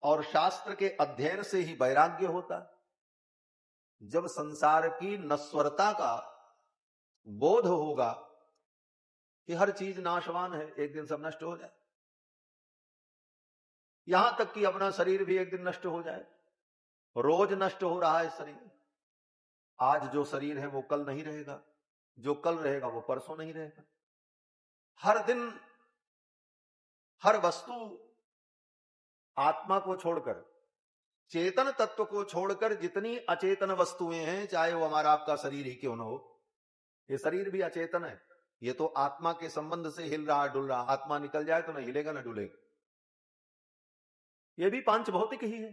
और शास्त्र के अध्ययन से ही वैराग्य होता है। जब संसार की नश्वरता का बोध होगा कि हर चीज नाशवान है, एक दिन सब नष्ट हो जाए, यहां तक कि अपना शरीर भी एक दिन नष्ट हो जाए। रोज नष्ट हो रहा है शरीर। आज जो शरीर है वो कल नहीं रहेगा, जो कल रहेगा वो परसों नहीं रहेगा। हर दिन हर वस्तु आत्मा को छोड़कर, चेतन तत्व को छोड़कर जितनी अचेतन वस्तुएं हैं, चाहे वो हमारा आपका शरीर ही क्यों न हो, ये शरीर भी अचेतन है। ये तो आत्मा के संबंध से हिल रहा डुल रहा, आत्मा निकल जाए तो न हिलेगा न डुलेगा। ये भी पांच भौतिक ही है।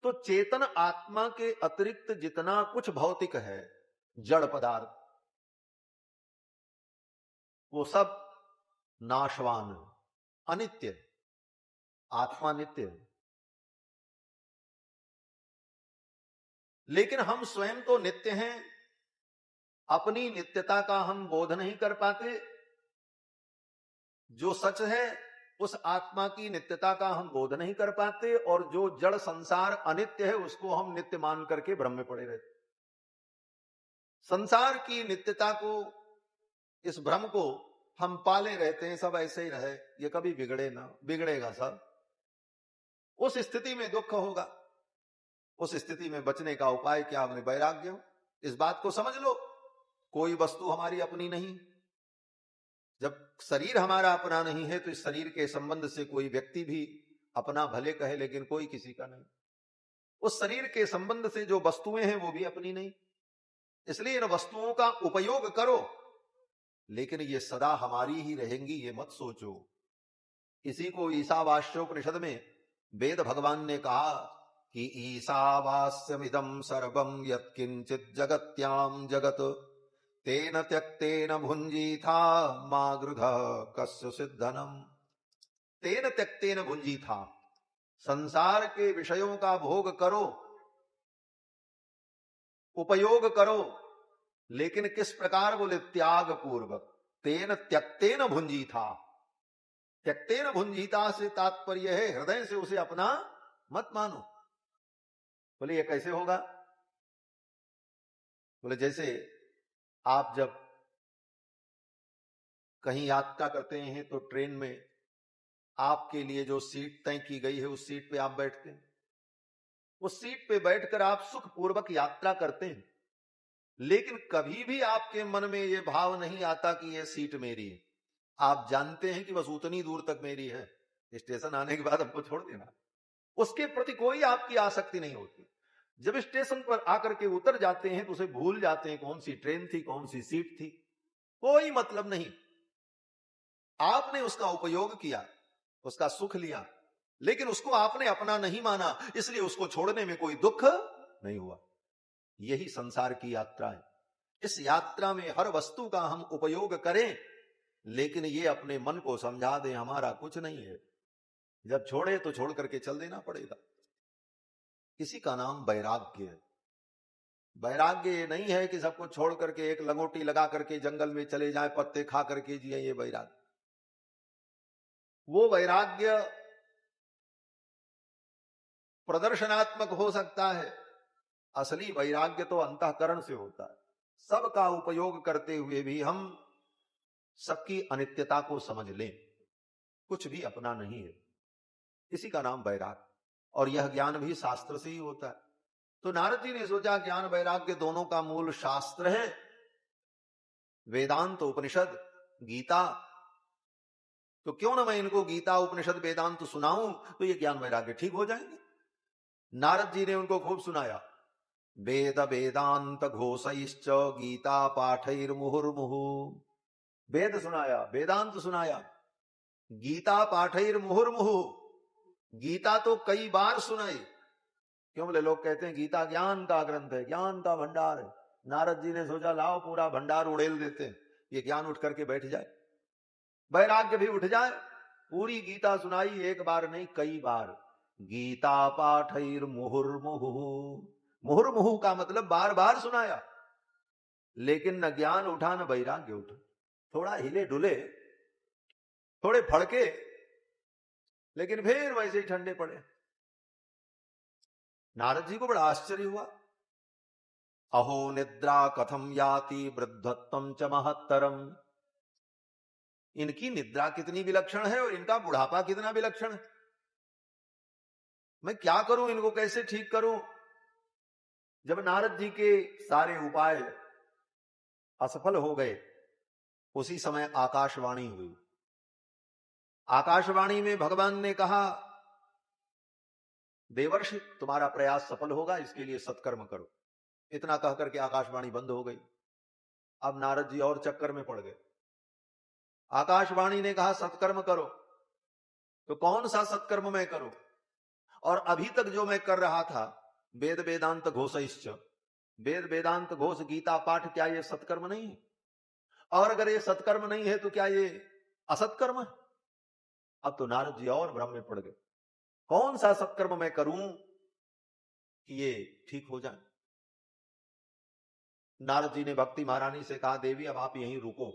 तो चेतन आत्मा के अतिरिक्त जितना कुछ भौतिक है, जड़ पदार्थ, वो सब नाशवान, अनित्य। आत्मा नित्य है। लेकिन हम स्वयं तो नित्य हैं, अपनी नित्यता का हम बोध नहीं कर पाते। जो सच है उस आत्मा की नित्यता का हम बोध नहीं कर पाते, और जो जड़ संसार अनित्य है उसको हम नित्य मान करके भ्रम में पड़े रहते। संसार की नित्यता को, इस भ्रम को हम पाले रहते हैं, सब ऐसे ही रहे, ये कभी बिगड़े ना, बिगड़ेगा सब। उस स्थिति में दुख होगा। उस स्थिति में बचने का उपाय क्या? हमने वैराग्य। इस बात को समझ लो, कोई वस्तु हमारी अपनी नहीं। जब शरीर हमारा अपना नहीं है तो इस शरीर के संबंध से कोई व्यक्ति भी अपना भले कहे, लेकिन कोई किसी का नहीं। उस शरीर के संबंध से जो वस्तुएं हैं वो भी अपनी नहीं। इसलिए इन वस्तुओं का उपयोग करो, लेकिन ये सदा हमारी ही रहेंगी, ये मत सोचो। इसी को ईशावास्योपनिषद में वेद भगवान ने कहा कि ईशावास्यमिदं सर्वं यत्किंचित् जगत्याम जगत तेन त्यक्तेन भुंजीथा मा गृधः कस्य सिद्धनम। तेन त्यक्तेन भुंजीथा, संसार के विषयों का भोग करो, उपयोग करो, लेकिन किस प्रकार? बोले त्याग पूर्वक। तेन त्यक्तेन भुंजी था। त्यक्तेन भुंजीता से तात्पर्य है हृदय से उसे अपना मत मानो। बोले ये कैसे होगा? बोले जैसे आप जब कहीं यात्रा करते हैं तो ट्रेन में आपके लिए जो सीट तय की गई है उस सीट पे आप बैठते हैं, उस सीट पे बैठकर आप सुखपूर्वक यात्रा करते हैं, लेकिन कभी भी आपके मन में यह भाव नहीं आता कि यह सीट मेरी है। आप जानते हैं कि बस उतनी दूर तक मेरी है, स्टेशन आने के बाद हमको छोड़ देना। उसके प्रति कोई आपकी आसक्ति नहीं होती। जब स्टेशन पर आकर के उतर जाते हैं तो उसे भूल जाते हैं कौन सी ट्रेन थी, कौन सी सीट थी, कोई मतलब नहीं। आपने उसका उपयोग किया, उसका सुख लिया, लेकिन उसको आपने अपना नहीं माना, इसलिए उसको छोड़ने में कोई दुख नहीं हुआ। यही संसार की यात्रा है। इस यात्रा में हर वस्तु का हम उपयोग करें, लेकिन ये अपने मन को समझा दें हमारा कुछ नहीं है। जब छोड़े तो छोड़ करके चल देना पड़ेगा। इसी का नाम वैराग्य है। वैराग्य ये नहीं है कि सबको छोड़ करके एक लंगोटी लगा करके जंगल में चले जाए, पत्ते खा करके जिए, ये वैराग्य। वो वैराग्य प्रदर्शनात्मक हो सकता है, असली वैराग्य तो अंतःकरण से होता है। सबका उपयोग करते हुए भी हम सबकी अनित्यता को समझ लें, कुछ भी अपना नहीं है, इसी का नाम वैराग्य। और यह ज्ञान भी शास्त्र से ही होता है। तो नारद जी ने सोचा ज्ञान वैराग्य दोनों का मूल शास्त्र है, वेदांत उपनिषद गीता। तो क्यों ना मैं इनको गीता उपनिषद वेदांत सुनाऊं, तो ये ज्ञान वैराग्य ठीक हो जाएंगे। नारद जी ने उनको खूब सुनाया। वेद वेदांत घोषैश्च गीता पाठैर्मुहुर्मुहु। वेद सुनाया, वेदांत सुनाया, गीता पाठैर्मुहुर्मुहु। गीता तो कई बार सुनाई। क्यों? बोले लोग कहते हैं गीता ज्ञान का ग्रंथ है, ज्ञान का भंडार है। नारद जी ने सोचा लाओ पूरा भंडार उड़ेल देते हैं, ये ज्ञान उठ करके बैठ जाए, वैराग्य भी उठ जाए। पूरी गीता सुनाई, एक बार नहीं कई बार। गीता पाठैर मुहुर्मुहु। मुहुर्मुहु का मतलब बार बार सुनाया, लेकिन न ज्ञान उठा न वैराग्य उठा। थोड़ा हिले डुले, थोड़े फड़के, लेकिन फिर वैसे ही ठंडे पड़े। नारद जी को बड़ा आश्चर्य हुआ। अहो निद्रा कथम याति वृद्धत्वम च महत्तरम। इनकी निद्रा कितनी विलक्षण है और इनका बुढ़ापा कितना विलक्षण है। मैं क्या करूं, इनको कैसे ठीक करूं? जब नारद जी के सारे उपाय असफल हो गए, उसी समय आकाशवाणी हुई। आकाशवाणी में भगवान ने कहा, देवर्षि तुम्हारा प्रयास सफल होगा, इसके लिए सत्कर्म करो। इतना कह करके आकाशवाणी बंद हो गई। अब नारद जी और चक्कर में पड़ गए। आकाशवाणी ने कहा सत्कर्म करो, तो कौन सा सत्कर्म मैं करूं? और अभी तक जो मैं कर रहा था, वेद वेदांत घोषैश्च, वेद वेदांत घोष गीता पाठ, क्या ये सत्कर्म नहीं है? और अगर ये सत्कर्म नहीं है तो क्या ये असत्कर्म है? अब तो नारद जी और भ्रम में पड़ गए। कौन सा सत्कर्म मैं करूं कि ये ठीक हो जाए? नारद जी ने भक्ति महारानी से कहा, देवी अब आप यहीं रुको,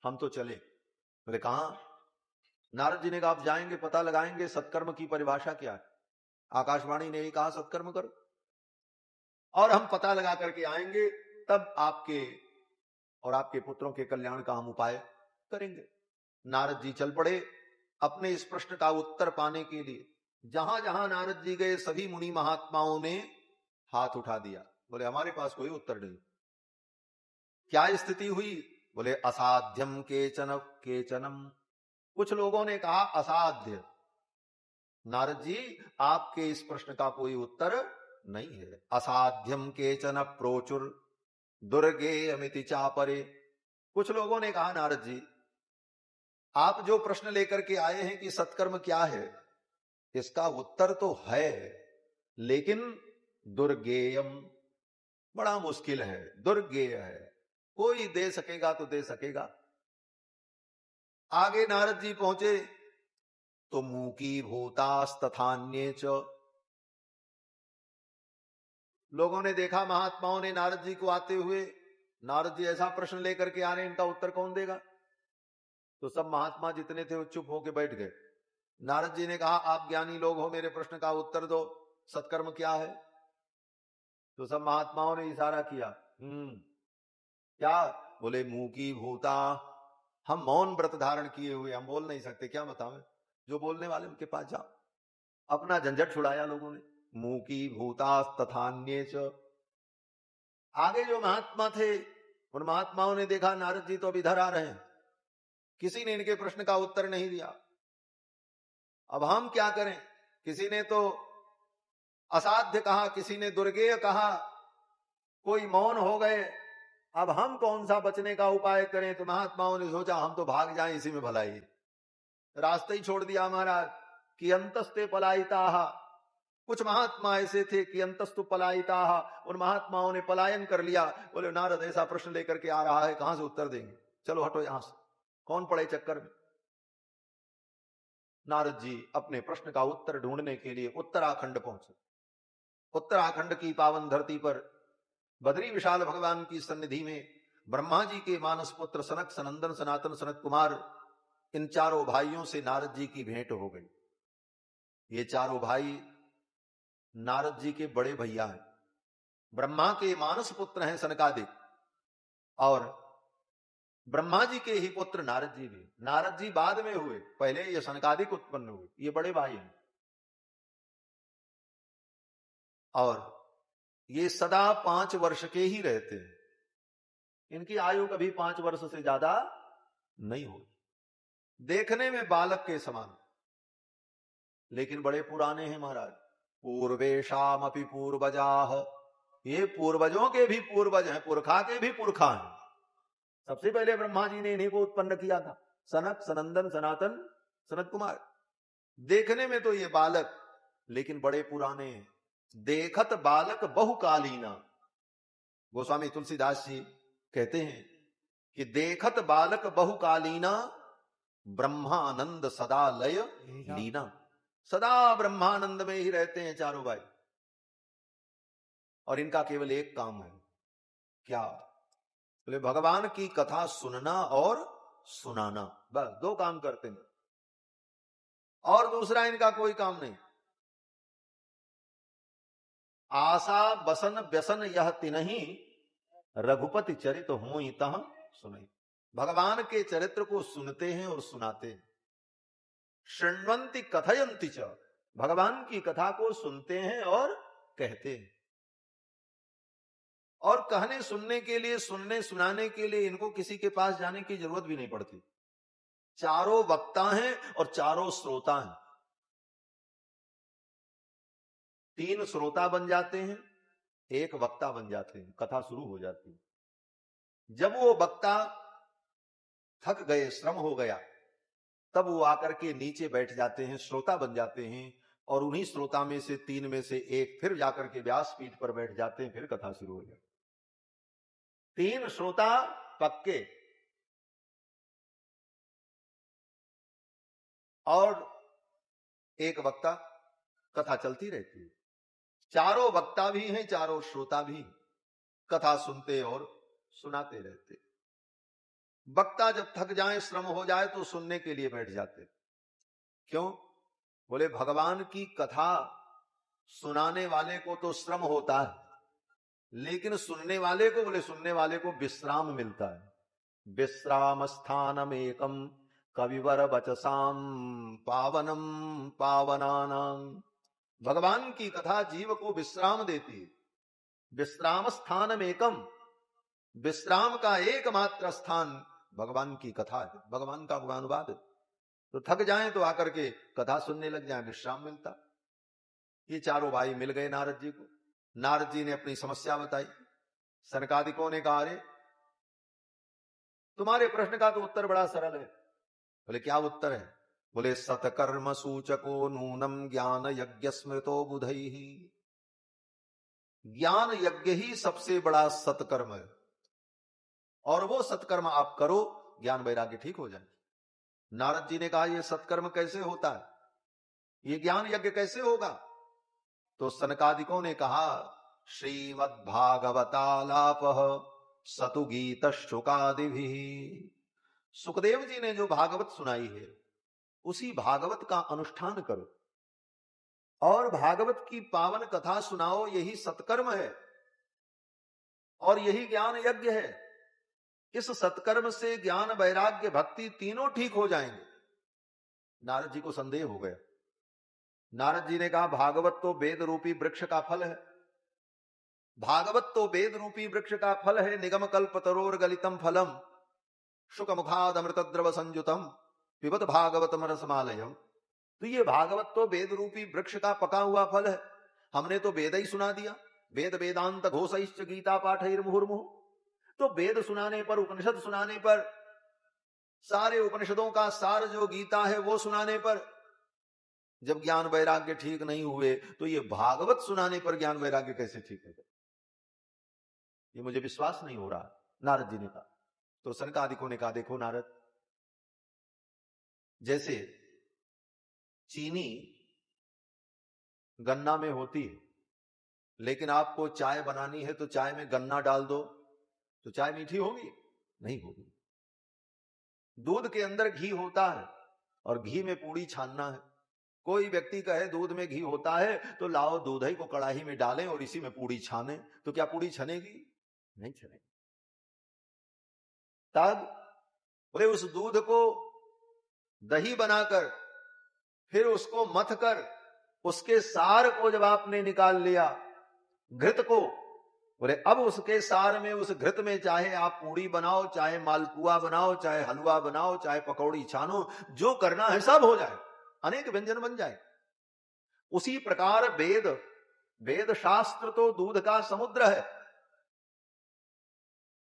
हम तो चले। बोले कहां? नारद जी ने कहा आप जाएंगे, पता लगाएंगे सत्कर्म की परिभाषा क्या है। आकाशवाणी ने ही कहा सत्कर्म करो, और हम पता लगा करके आएंगे, तब आपके और आपके पुत्रों के कल्याण का हम उपाय करेंगे। नारद जी चल पड़े अपने इस प्रश्न का उत्तर पाने के लिए। जहां जहां नारद जी गए, सभी मुनि महात्माओं ने हाथ उठा दिया। बोले हमारे पास कोई उत्तर नहीं। क्या स्थिति हुई? बोले असाध्यम केचन केचनम। कुछ लोगों ने कहा असाध्य। नारद जी आपके इस प्रश्न का कोई उत्तर नहीं है। असाध्यम केचन प्रोचुर दुर्गे अमिति चापरे। कुछ लोगों ने कहा नारद जी आप जो प्रश्न लेकर के आए हैं कि सत्कर्म क्या है, इसका उत्तर तो है, लेकिन दुर्गेयम, बड़ा मुश्किल है, दुर्गेय है, कोई दे सकेगा तो दे सकेगा। आगे नारद जी पहुंचे तो मूकी भूतास्तथान्ये च। लोगों ने देखा, महात्माओं ने नारद जी को आते हुए, नारद जी ऐसा प्रश्न लेकर के आ रहे हैं, इनका उत्तर कौन देगा? तो सब महात्मा जितने थे वो चुप होके बैठ गए। नारद जी ने कहा, आप ज्ञानी लोग हो, मेरे प्रश्न का उत्तर दो, सत्कर्म क्या है? तो सब महात्माओं ने इशारा किया, क्या? बोले, मुंह की भूता, हम मौन व्रत धारण किए हुए, हम बोल नहीं सकते, क्या बतावें? जो बोलने वाले उनके पास जाओ। अपना झंझट छुड़ाया लोगों ने। मुंह की भूता तथान्ये च। आगे जो महात्मा थे, उन महात्माओं ने देखा नारद जी तो अब इधर आ रहे हैं, किसी ने इनके प्रश्न का उत्तर नहीं दिया। अब हम क्या करें? किसी ने तो असाध्य कहा, किसी ने दुर्गेय कहा, कोई मौन हो गए। अब हम कौन सा बचने का उपाय करें? तो महात्माओं ने सोचा हम तो भाग जाएं, इसी में भलाई। रास्ता ही छोड़ दिया महाराज। कि अंतस्ते पलायिता, कुछ महात्मा ऐसे थे कि अंतस्तु पलायिता, उन महात्माओं ने पलायन कर लिया। बोले, नारद ऐसा प्रश्न लेकर के आ रहा है, कहां से उत्तर देंगे, चलो हटो यहां से, कौन पड़े चक्कर में। नारद जी अपने प्रश्न का उत्तर ढूंढने के लिए उत्तराखंड पहुंचे। उत्तराखंड की पावन धरती पर बद्री विशाल भगवान की सन्निधि में ब्रह्मा जी के मानस पुत्र सनक, सनंदन, सनातन, सनत कुमार, इन चारों भाइयों से नारद जी की भेंट हो गई। ये चारों भाई नारद जी के बड़े भैया हैं। ब्रह्मा के मानस पुत्र हैं सनकादिक, और ब्रह्मा जी के ही पुत्र नारद जी भी। नारद जी बाद में हुए, पहले ये सनकादिक उत्पन्न हुए, ये बड़े भाई हैं। और ये सदा 5 वर्ष के ही रहते हैं, इनकी आयु कभी 5 वर्ष से ज्यादा नहीं होगी। देखने में बालक के समान, लेकिन बड़े पुराने हैं महाराज। पूर्वेशाम अपि पूर्वजाह, ये पूर्वजों के भी पूर्वज हैं, पुरखा के भी पुरखा हैं। सबसे पहले ब्रह्मा जी ने इन्हीं को उत्पन्न किया था, सनक, सनंदन, सनातन, सनत कुमार। देखने में तो ये बालक, लेकिन बड़े पुराने हैं। देखत बालक बहुकालीना, गोस्वामी तुलसीदास जी कहते हैं कि देखत बालक बहुकालीना, ब्रह्मानंद सदा लय लीना। सदा ब्रह्मानंद में ही रहते हैं चारों भाई। और इनका केवल एक काम है, क्या? बोले, भगवान की कथा सुनना और सुनाना, बस 2 काम करते हैं, और दूसरा इनका कोई काम नहीं। आशा बसन व्यसन यह तिनहि, रघुपति चरित होई तह सुनई। भगवान के चरित्र को सुनते हैं और सुनाते हैं। शृण्वन्ति कथयन्ति च, भगवान की कथा को सुनते हैं और कहते हैं। और कहने सुनने के लिए, सुनने सुनाने के लिए इनको किसी के पास जाने की जरूरत भी नहीं पड़ती। चारों वक्ता हैं और चारों श्रोता हैं। 3 श्रोता बन जाते हैं, 1 वक्ता बन जाते हैं, कथा शुरू हो जाती है। जब वो वक्ता थक गए, श्रम हो गया, तब वो आकर के नीचे बैठ जाते हैं, श्रोता बन जाते हैं। और उन्हीं श्रोता में से 3 में से 1 फिर जाकर के व्यासपीठ पर बैठ जाते हैं, फिर कथा शुरू हो जाती। 3 श्रोता पक्के और 1 वक्ता, कथा चलती रहती है। चारों वक्ता भी हैं, चारों श्रोता भी, कथा सुनते और सुनाते रहते। वक्ता जब थक जाए, श्रम हो जाए, तो सुनने के लिए बैठ जाते। क्यों? बोले, भगवान की कथा सुनाने वाले को तो श्रम होता है, लेकिन सुनने वाले को, बोले सुनने वाले को विश्राम मिलता है। विश्राम स्थानम एकम कविवर वचसाम पावनम पावनानाम। भगवान की कथा जीव को विश्राम देती है। विश्राम स्थानम एकम, विश्राम का एकमात्र स्थान भगवान की कथा है, भगवान का गुणानुवाद है। तो थक जाएं तो आकर के कथा सुनने लग जाएं, विश्राम मिलता। ये चारों भाई मिल गए नारद जी को। नारद जी ने अपनी समस्या बताई। सनकादिकों ने कहा, अरे तुम्हारे प्रश्न का तो उत्तर बड़ा सरल है। बोले, क्या उत्तर है? बोले, सतकर्म सूचको नूनम ज्ञान यज्ञ स्मृतो बुधैहि। ज्ञान यज्ञ ही सबसे बड़ा सत्कर्म है, और वो सत्कर्म आप करो, ज्ञान वैराग्य ठीक हो जाए। नारद जी ने कहा, ये सत्कर्म कैसे होता है, ये ज्ञान यज्ञ कैसे होगा? तो सनकादिकों ने कहा, श्रीमद्भागवतालापः सतु गीत शुकादि भी। सुखदेव जी ने जो भागवत सुनाई है उसी भागवत का अनुष्ठान करो और भागवत की पावन कथा सुनाओ। यही सत्कर्म है और यही ज्ञान यज्ञ है। इस सत्कर्म से ज्ञान वैराग्य भक्ति तीनों ठीक हो जाएंगे। नारद जी को संदेह हो गया। नारद जी ने कहा भागवत तो वेद रूपी वृक्ष का फल है, भागवत तो वेद रूपी वृक्ष का फल है। निगम कल्प तरोर गलितम फलम शुक मुखाद अमृत द्रव संयुतम पिबत भागवतम रसमालयम। तो ये भागवत तो वेद रूपी वृक्ष का पका हुआ फल है। हमने तो वेद ही सुना दिया, वेद वेदांत घोषैश्च गीता पाठैर मुहुर्मुहु। तो वेद सुनाने पर, उपनिषद सुनाने पर, सारे उपनिषदों का सार जो गीता है वो सुनाने पर जब ज्ञान वैराग्य ठीक नहीं हुए तो ये भागवत सुनाने पर ज्ञान वैराग्य कैसे ठीक है? ये मुझे विश्वास नहीं हो रहा। नारद जी ने कहा। तो सनकादिकों ने कहा देखो नारद, जैसे चीनी गन्ना में होती है, लेकिन आपको चाय बनानी है तो चाय में गन्ना डाल दो तो चाय मीठी होगी? नहीं होगी। दूध के अंदर घी होता है और घी में पूड़ी छानना है। कोई व्यक्ति कहे दूध में घी होता है तो लाओ दूध ही को कड़ाही में डालें और इसी में पूड़ी छाने, तो क्या पूड़ी छनेगी? नहीं छनेगी। तब बोले उस दूध को दही बनाकर फिर उसको मथ कर उसके सार को जब आपने निकाल लिया, घृत को, बोले अब उसके सार में, उस घृत में चाहे आप पूड़ी बनाओ, चाहे मालपुआ बनाओ, चाहे हलवा बनाओ, चाहे पकौड़ी छानो, जो करना है सब हो जाए, अनेक व्यंजन बन जाए। उसी प्रकार वेद शास्त्र तो दूध का समुद्र है।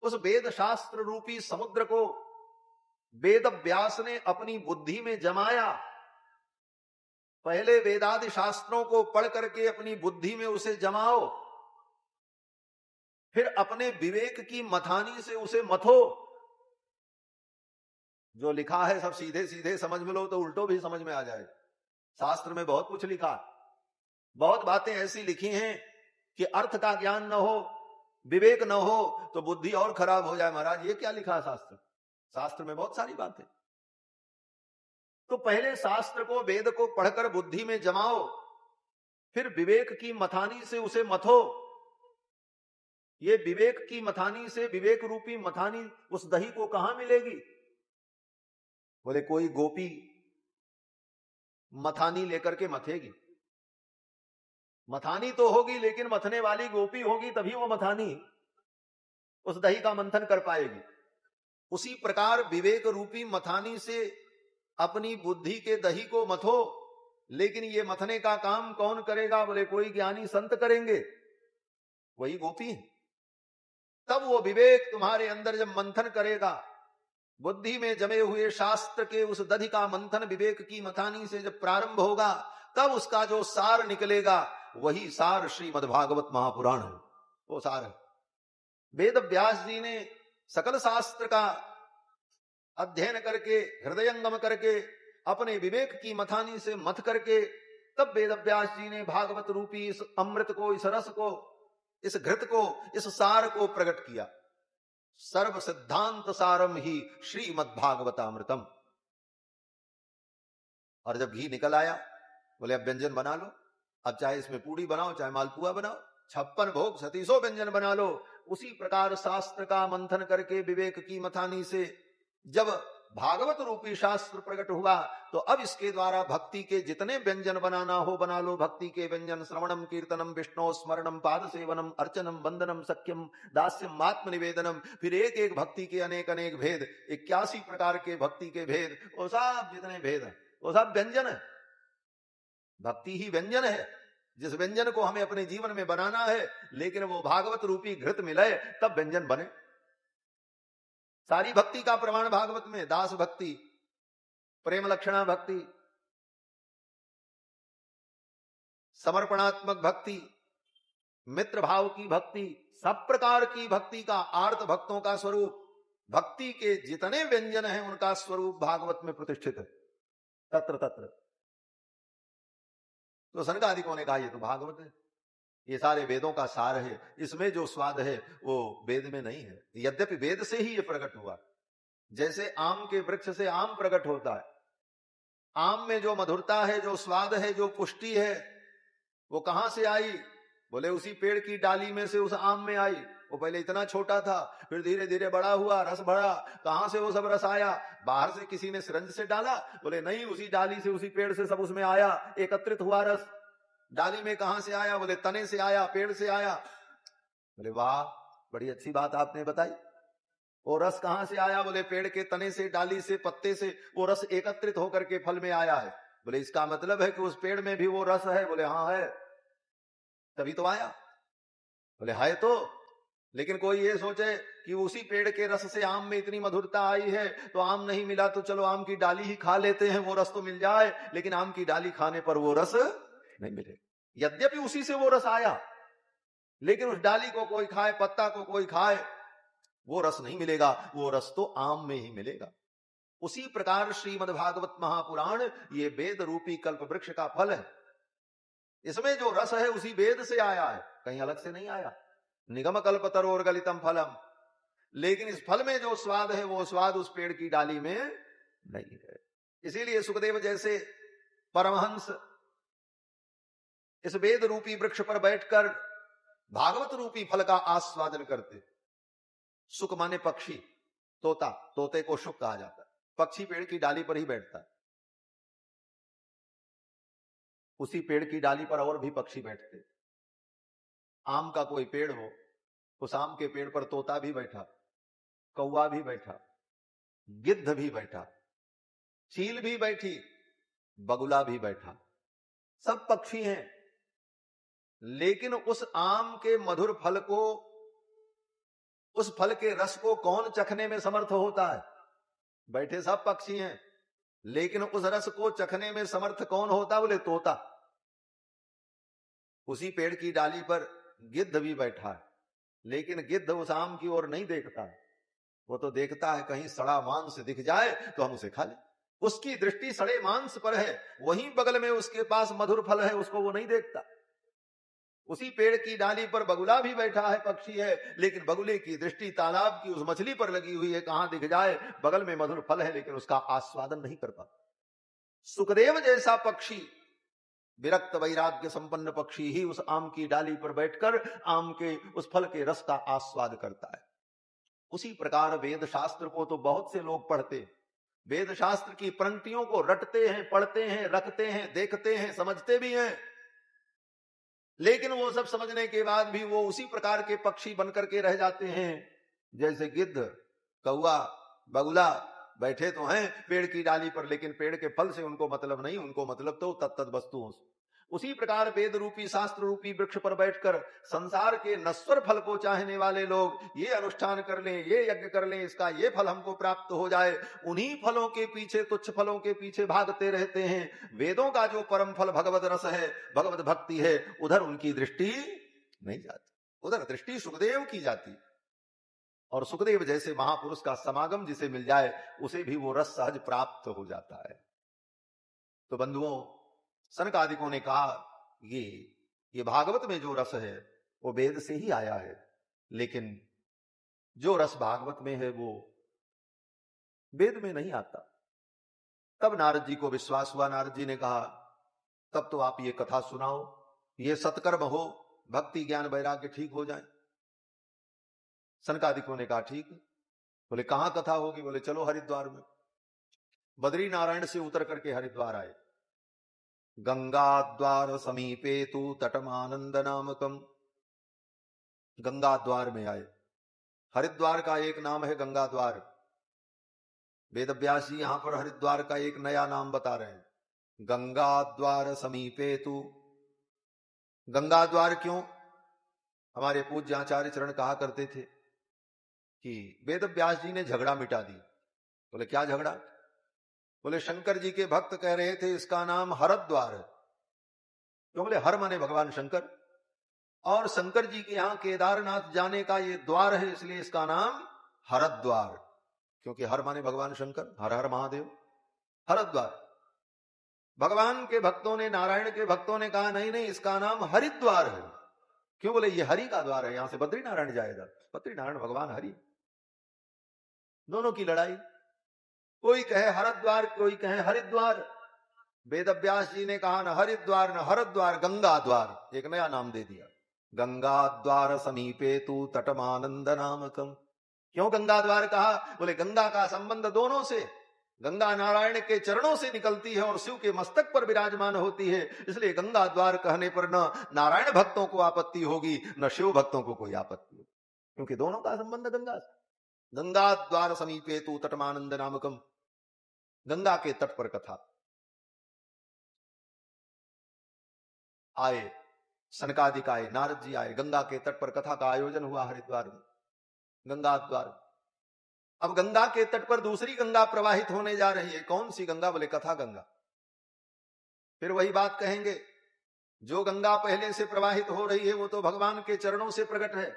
उस वेद शास्त्र रूपी समुद्र को वेद व्यास ने अपनी बुद्धि में जमाया। पहले वेदादि शास्त्रों को पढ़ करके अपनी बुद्धि में उसे जमाओ, फिर अपने विवेक की मथानी से उसे मथो। जो लिखा है सब सीधे सीधे समझ में लो तो उल्टो भी समझ में आ जाए। शास्त्र में बहुत कुछ लिखा, बहुत बातें ऐसी लिखी हैं कि अर्थ का ज्ञान न हो, विवेक न हो तो बुद्धि और खराब हो जाए। महाराज ये क्या लिखा है शास्त्र? शास्त्र में बहुत सारी बातें। तो पहले शास्त्र को, वेद को पढ़कर बुद्धि में जमाओ, फिर विवेक की मथानी से उसे मथो। ये विवेक की मथानी से, विवेक रूपी मथानी उस दही को कहां मिलेगी? बोले कोई गोपी मथानी लेकर के मथेगी। मथानी तो होगी लेकिन मथने वाली गोपी होगी, तभी वो मथानी उस दही का मंथन कर पाएगी। उसी प्रकार विवेक रूपी मथानी से अपनी बुद्धि के दही को मथो, लेकिन ये मथने का काम कौन करेगा? बोले कोई ज्ञानी संत करेंगे, वही गोपी है। तब वो विवेक तुम्हारे अंदर जब मंथन करेगा, बुद्धि में जमे हुए शास्त्र के उस दधि का मंथन विवेक की मथानी से जब प्रारंभ होगा, तब उसका जो सार निकलेगा वही सार श्रीमद् भागवत महापुराण है। वो सार है। वेद व्यास जी ने सकल शास्त्र का अध्ययन करके, हृदयंगम करके, अपने विवेक की मथानी से मथ करके, तब वेद व्यास जी ने भागवत रूपी इस अमृत को, इस रस को, इस घृत को, इस सार को प्रकट किया। सर्व सिद्धांत सारम ही श्रीमद् भागवतामृतम। और जब घी निकल आया, बोले अब व्यंजन बना लो। अब चाहे इसमें पूड़ी बनाओ, चाहे मालपुआ बनाओ, 56 भोग 3700 व्यंजन बना लो। उसी प्रकार शास्त्र का मंथन करके विवेक की मथानी से जब भागवत रूपी शास्त्र प्रकट हुआ, तो अब इसके द्वारा भक्ति के जितने व्यंजन बनाना हो बना लो। भक्ति के व्यंजन श्रवणम, कीर्तनम, विष्णु स्मरणम, पाद सेवनम, अर्चनम, वंदनम, सख्यम, दास्यम, आत्म निवेदनम। फिर एक एक भक्ति के अनेक अनेक भेद, 81 प्रकार के भक्ति के भेद, वो सब जितने भेद है वो सब व्यंजन है। भक्ति ही व्यंजन है, जिस व्यंजन को हमें अपने जीवन में बनाना है, लेकिन वो भागवत रूपी घृत मिले तब व्यंजन बने। सारी भक्ति का प्रमाण भागवत में, दास भक्ति, प्रेम लक्षणा भक्ति, समर्पणात्मक भक्ति, मित्र भाव की भक्ति, सब प्रकार की भक्ति का आर्त भक्तों का स्वरूप, भक्ति के जितने व्यंजन हैं उनका स्वरूप भागवत में प्रतिष्ठित है तत्र तत्र। तो सनकादिकों ने कहा ये तो भागवत है। ये सारे वेदों का सार है, इसमें जो स्वाद है वो वेद में नहीं है। यद्यपि वेद से ही ये प्रकट हुआ, जैसे आम के वृक्ष से आम प्रकट होता है, आम में जो मधुरता है, जो स्वाद है, जो पुष्टि है, वो कहां से आई? बोले उसी पेड़ की डाली में से उस आम में आई। वो पहले इतना छोटा था, फिर धीरे धीरे बड़ा हुआ, रस बढ़ा। कहां से वो सब रस आया? बाहर से किसी ने सिरंज से डाला? बोले नहीं, उसी डाली से, उसी पेड़ से सब उसमें आया, एकत्रित हुआ रस। डाली में कहां से आया? बोले तने से आया, पेड़ से आया। बोले वाह, बड़ी अच्छी बात आपने बताई। वो रस कहां से आया? बोले पेड़ के तने से, डाली से, पत्ते से वो रस एकत्रित होकर के फल में आया है। बोले इसका मतलब है कि उस पेड़ में भी वो रस है? बोले हाँ है, तभी तो आया। बोले है तो, लेकिन कोई ये सोचे कि उसी पेड़ के रस से आम में इतनी मधुरता आई है, तो आम नहीं मिला तो चलो आम की डाली ही खा लेते हैं, वो रस तो मिल जाए। लेकिन आम की डाली खाने पर वो रस नहीं मिले। यद्यपि उसी से वो रस आया, लेकिन उस डाली को कोई खाए, पत्ता को कोई खाए, वो रस नहीं मिलेगा। वो रस तो आम में ही मिलेगा। उसी प्रकार श्रीमद् भागवत महापुराण ये वेद रूपी कल्प वृक्ष का फल है। इसमें जो रस है उसी वेद से आया है, कहीं अलग से नहीं आया। निगम कल्प तरोर गलितम फलम, लेकिन इस फल में जो स्वाद है वो स्वाद उस पेड़ की डाली में नहीं है। इसीलिए सुखदेव जैसे परमहंस इस वेद रूपी वृक्ष पर बैठकर भागवत रूपी फल का आस्वादन करते। सुख माने पक्षी, तोता, तोते को सुख कहा जाता है। पक्षी पेड़ की डाली पर ही बैठता है, उसी पेड़ की डाली पर और भी पक्षी बैठते। आम का कोई पेड़ हो, उस आम के पेड़ पर तोता भी बैठा, कौवा भी बैठा, गिद्ध भी बैठा, चील भी बैठी, बगुला भी बैठा, सब पक्षी हैं। लेकिन उस आम के मधुर फल को, उस फल के रस को कौन चखने में समर्थ होता है? बैठे सब पक्षी हैं, लेकिन उस रस को चखने में समर्थ कौन होता? बोले तोता। उसी पेड़ की डाली पर गिद्ध भी बैठा है, लेकिन गिद्ध उस आम की ओर नहीं देखता। वो तो देखता है कहीं सड़ा मांस दिख जाए तो हम उसे खा लें। उसकी दृष्टि सड़े मांस पर है, वहीं बगल में उसके पास मधुर फल है, उसको वो नहीं देखता। उसी पेड़ की डाली पर बगुला भी बैठा है, पक्षी है, लेकिन बगुले की दृष्टि तालाब की उस मछली पर लगी हुई है, कहां दिख जाए, बगल में मधुर फल है, लेकिन उसका आस्वादन नहीं कर पाता। सुखदेव जैसा पक्षी, विरक्त वैराग्य संपन्न पक्षी ही उस आम की डाली पर बैठकर आम के उस फल के रस का आस्वाद करता है। उसी प्रकार वेद शास्त्र को तो बहुत से लोग पढ़ते, वेद शास्त्र की पंक्तियों को रटते हैं, पढ़ते हैं, रखते हैं, देखते हैं, समझते भी हैं, लेकिन वो सब समझने के बाद भी वो उसी प्रकार के पक्षी बनकर के रह जाते हैं जैसे गिद्ध, कौवा, बगुला बैठे तो हैं पेड़ की डाली पर, लेकिन पेड़ के फल से उनको मतलब नहीं, उनको मतलब तो तत्त वस्तुओं से। उसी प्रकार वेद रूपी शास्त्र रूपी वृक्ष पर बैठकर संसार के नश्वर फल को चाहने वाले लोग ये अनुष्ठान कर लें, ये यज्ञ कर लें, इसका ये फल हमको प्राप्त हो जाए, उन्हीं फलों के पीछे, तुच्छ फलों के पीछे भागते रहते हैं। वेदों का जो परम फल भगवत रस है, भगवत भक्ति है, उधर उनकी दृष्टि नहीं जाती, उधर दृष्टि सुखदेव की जाती। और सुखदेव जैसे महापुरुष का समागम जिसे मिल जाए उसे भी वो रस सहज प्राप्त हो जाता है। तो बंधुओं, सनकादिकों ने कहा ये भागवत में जो रस है वो वेद से ही आया है, लेकिन जो रस भागवत में है वो वेद में नहीं आता। तब नारद जी को विश्वास हुआ। नारद जी ने कहा तब तो आप ये कथा सुनाओ, ये सत्कर्म हो, भक्ति ज्ञान वैराग्य ठीक हो जाए। सनकादिकों ने कहा ठीक है। बोले कहां कथा होगी? बोले चलो हरिद्वार में। बद्री नारायण से उतर करके हरिद्वार आए। गंगा द्वार समीपे तु तटमानंद नामकम, गंगा द्वार में आए। हरिद्वार का एक नाम है गंगा द्वार। वेदव्यास जी यहां पर हरिद्वार का एक नया नाम बता रहे हैं, गंगा द्वार समीपे तु। गंगा द्वार क्यों? हमारे पूज्य आचार्य चरण कहा करते थे कि वेदव्यास जी ने झगड़ा मिटा दी। बोले क्या झगड़ा? बोले शंकर जी के भक्त कह रहे थे इसका नाम हरद्वार है। क्यों? बोले हर माने भगवान शंकर, और शंकर जी के यहां केदारनाथ जाने का ये द्वार है, इसलिए इसका नाम हरद्वार, क्योंकि हर माने भगवान शंकर, हर हर महादेव, हरद्वार। भगवान के भक्तों ने, नारायण के भक्तों ने कहा नहीं नहीं, इसका नाम हरिद्वार है। क्यों? बोले ये हरि का द्वार है, यहां से बद्रीनारायण जाएगा। बद्रीनारायण भगवान हरि, दोनों की लड़ाई। कोई कहे हरिद्वार, कोई कहे हरिद्वार। वेद व्यास जी ने कहा न हरिद्वार न हरिद्वार, गंगा द्वार, एक नया नाम दे दिया। गंगा द्वार समीपे तू तटमानंद नामकम। क्यों गंगा द्वार कहा? बोले गंगा का संबंध दोनों से, गंगा नारायण के चरणों से निकलती है और शिव के मस्तक पर विराजमान होती है, इसलिए गंगा द्वार कहने पर न नारायण भक्तों को आपत्ति होगी न शिव भक्तों को कोई आपत्ति होगी, क्योंकि दोनों का संबंध गंगा से। गंगा द्वार समीपे तू तटमानंद नामकम, गंगा के तट पर कथा। आए सनकादिक आए, नारद जी आए, गंगा के तट पर कथा का आयोजन हुआ हरिद्वार में, गंगा द्वार। अब गंगा के तट पर दूसरी गंगा प्रवाहित होने जा रही है। कौन सी गंगा? बोले कथा गंगा। फिर वही बात कहेंगे, जो गंगा पहले से प्रवाहित हो रही है वो तो भगवान के चरणों से प्रकट है,